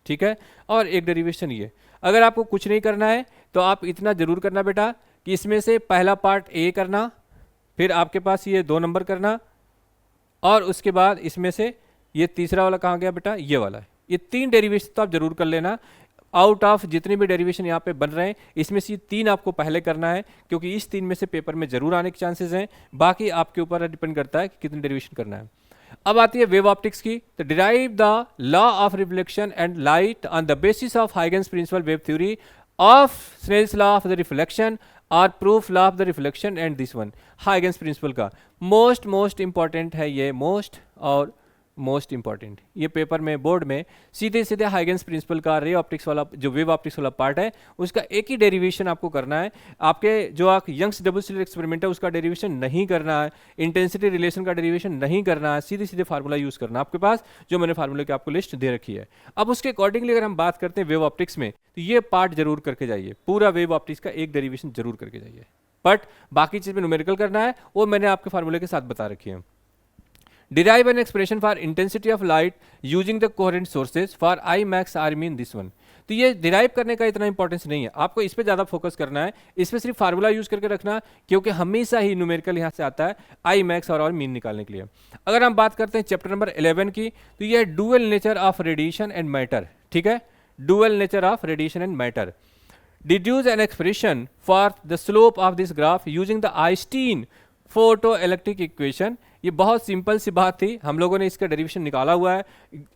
ठीक है, और एक डेरिवेशन ये। अगर आपको कुछ नहीं करना है तो आप इतना जरूर करना बेटा कि इसमें से पहला पार्ट ए करना, फिर आपके पास ये 2 नंबर करना, और उसके बाद इसमें से ये तीसरा वाला कहाँ गया बेटा, ये वाला। ये 3 डेरिवेशन तो आप जरूर कर लेना। आउट ऑफ जितने भी डेरिवेशन यहाँ पे बन रहे हैं इसमें से 3 आपको पहले करना है क्योंकि इस 3 में से पेपर में जरूर आने के चांसेस हैं, बाकी आपके ऊपर डिपेंड करता है कि कितने डेरिवेशन करना है। अब आती है वेव ऑप्टिक्स की, तो derive the law of reflection and light on the basis of Huygens principle wave theory of Snell's law of the reflection और proof law of the reflection and this one Huygens principle का most important है ये, most important ये paper में board में सीधे Huygens principle का ray optics वाला जो वेव ऑप्टिक्स वाला पार्ट है उसका एक ही डेरिवेशन आपको करना है। आपके जो आप यंग्स डबल स्लिट एक्सपेरिमेंट है उसका डेरिवेशन नहीं करना है, इंटेंसिटी रिलेशन का डेरिवेशन नहीं करना है, सीधे फार्मूला यूज करना है आपके पास, जो मैंने फार्मूले की आपको लिस्ट दे रखी है। अब उसके अकॉर्डिंगली अगर हम बात करते हैं वेव ऑप्टिक्स में, तो ये पार्ट जरूर करके जाइए, पूरा वेव ऑप्टिक्स का एक डेरिवेशन जरूर करके जाइए, बट बाकी चीज में न्यूमेरिकल करना है वो मैंने आपके फार्मूले के साथ बता रखी है। Derive an expression for intensity of light using the coherent sources for I max R mean this one। तो ये डिराइव करने का इतना इंपॉर्टेंस नहीं है, आपको इस पे ज़्यादा फोकस करना है, इस पे सिर्फ फार्मूला यूज करके रखना क्योंकि हमेशा ही न्यूमेरिकल यहाँ से आता है आई मैक्स और मीन निकालने के लिए। अगर हम बात करते हैं चैप्टर नंबर 11 की, तो ये dual nature of radiation and matter. ठीक है, dual nature of radiation and matter. Deduce N expression for the slope of this graph using the Einstein photo electric equation. ये बहुत सिंपल सी बात थी, हम लोगों ने इसका डेरिवेशन निकाला हुआ है,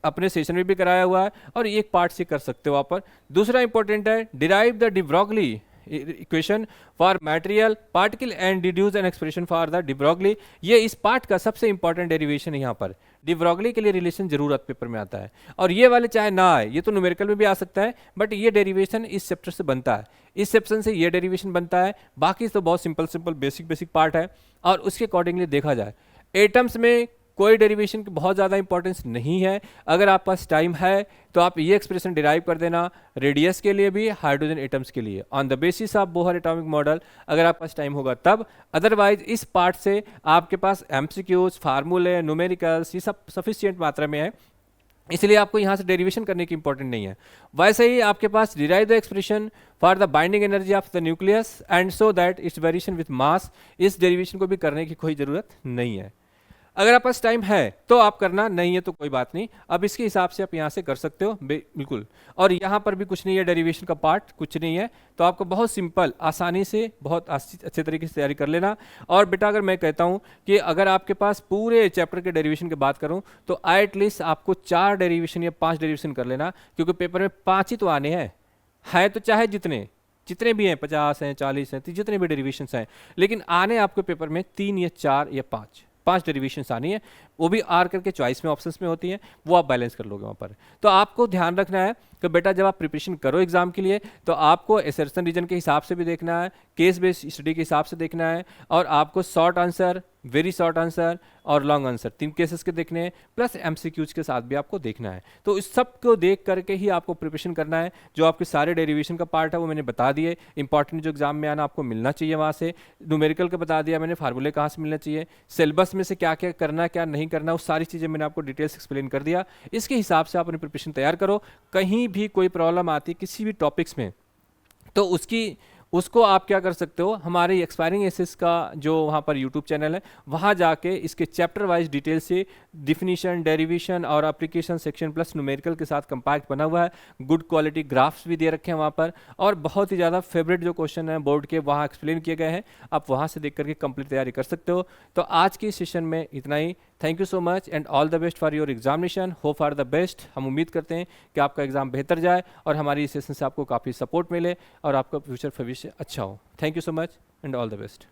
अपने सेशन में भी कराया हुआ है और एक पार्ट से कर सकते हो आप पर। दूसरा इंपॉर्टेंट है derive the de Broglie equation for material particle and deduce N expression for the de Broglie. ये इस पार्ट का सबसे इंपॉर्टेंट डेरिवेशन है। यहाँ पर डी ब्रॉगली के लिए रिलेशन जरूरत पेपर में आता है, और ये वाले चाहे ना आए, ये तो न्यूमेरिकल में भी आ सकता है, बट ये डेरिवेशन इस चैप्टर से बनता है, इस सेक्शन से ये डेरिवेशन बनता है। बाकी तो बहुत सिंपल बेसिक पार्ट है, और उसके अकॉर्डिंगली देखा जाए एटम्स में कोई डेरिवेशन की बहुत ज़्यादा इंपॉर्टेंस नहीं है। अगर आप पास टाइम है तो आप ये एक्सप्रेशन डिराइव कर देना रेडियस के लिए भी, हाइड्रोजन एटम्स के लिए on the basis of Bohr atomic model, अगर आप पास टाइम होगा तब। अदरवाइज इस पार्ट से आपके पास एमसीक्यूज, फार्मूले, न्यूमेरिकल्स ये सब सफिशिएंट मात्रा में है, इसलिए आपको यहाँ से डेरिवेशन करने की इंपॉर्टेंट नहीं है। वैसे ही आपके पास derive the expression for the binding energy of the nucleus and so that its variation with mass, इस डेरिवेशन को भी करने की कोई ज़रूरत नहीं है। अगर आप पास टाइम है तो आप करना, नहीं है तो कोई बात नहीं, अब इसके हिसाब से आप यहाँ से कर सकते हो बिल्कुल। और यहाँ पर भी कुछ नहीं है, डेरिवेशन का पार्ट कुछ नहीं है, तो आपको बहुत सिंपल आसानी से बहुत अच्छे तरीके से तैयारी कर लेना। और बेटा अगर मैं कहता हूँ कि अगर आपके पास पूरे चैप्टर के डेरिवेशन की बात करूँ तो एटलीस्ट आपको 4 डेरिवेशन या 5 डेरिवेशन कर लेना, क्योंकि पेपर में 5 ही तो आने हैं तो चाहे जितने भी हैं 50 हैं 40 हैं, जितने भी डेरिवेशंस हैं, लेकिन आने आपके पेपर में 3 या 4 या 5 डेरिवेशंस आनी है, वो भी आर करके चॉइस में ऑप्शंस में होती हैं, वो आप बैलेंस कर लोगे वहाँ पर। तो आपको ध्यान रखना है तो बेटा जब आप प्रिपरेशन करो एग्जाम के लिए तो आपको एसर्शन रीजन के हिसाब से भी देखना है, केस बेस्ड स्टडी के हिसाब से देखना है, और आपको short answer, very short answer और लॉन्ग आंसर 3 केसेस के देखने हैं, प्लस एमसीक्यूज के साथ भी आपको देखना है। तो इस सब को देख करके ही आपको प्रिपरेशन करना है। जो आपके सारे डेरिवेशन का पार्ट है वो मैंने बता दिए, इंपॉर्टेंट जो एग्जाम में आना आपको मिलना चाहिए वहाँ से, न्यूमेरिकल का बता दिया मैंने, फार्मूले कहाँ से मिलना चाहिए, सिलेबस में से क्या क्या करना क्या नहीं करना, वो सारी चीज़ें मैंने आपको डिटेल्स एक्सप्लेन कर दिया। इसके हिसाब से आप अपनी प्रिपरेशन तैयार करो। कहीं भी कोई प्रॉब्लम आती है किसी भी टॉपिक्स में तो उसको आप क्या कर सकते हो, हमारे एक्सपायरिंग एसेस का जो वहाँ पर यूट्यूब चैनल है वहाँ जाके इसके चैप्टर वाइज डिटेल से डिफिनीशन, डेरिवेशन और एप्लीकेशन सेक्शन प्लस न्यूमेरिकल के साथ कंपैक्ट बना हुआ है। गुड क्वालिटी ग्राफ्स भी दे रखे हैं वहाँ पर, और बहुत ही ज़्यादा फेवरेट जो क्वेश्चन है बोर्ड के वहाँ एक्सप्लेन किए गए हैं, आप वहाँ से देख करके कंप्लीट तैयारी कर सकते हो। तो आज की सेशन में इतना ही। Thank you so much and all the best for your examination, hope for the best. हम उम्मीद करते हैं कि आपका एग्जाम बेहतर जाए और हमारी इस सेशन से आपको काफ़ी सपोर्ट मिले और आपका फ्यूचर भविष्य अच्छा हो। Thank you so much and all the best.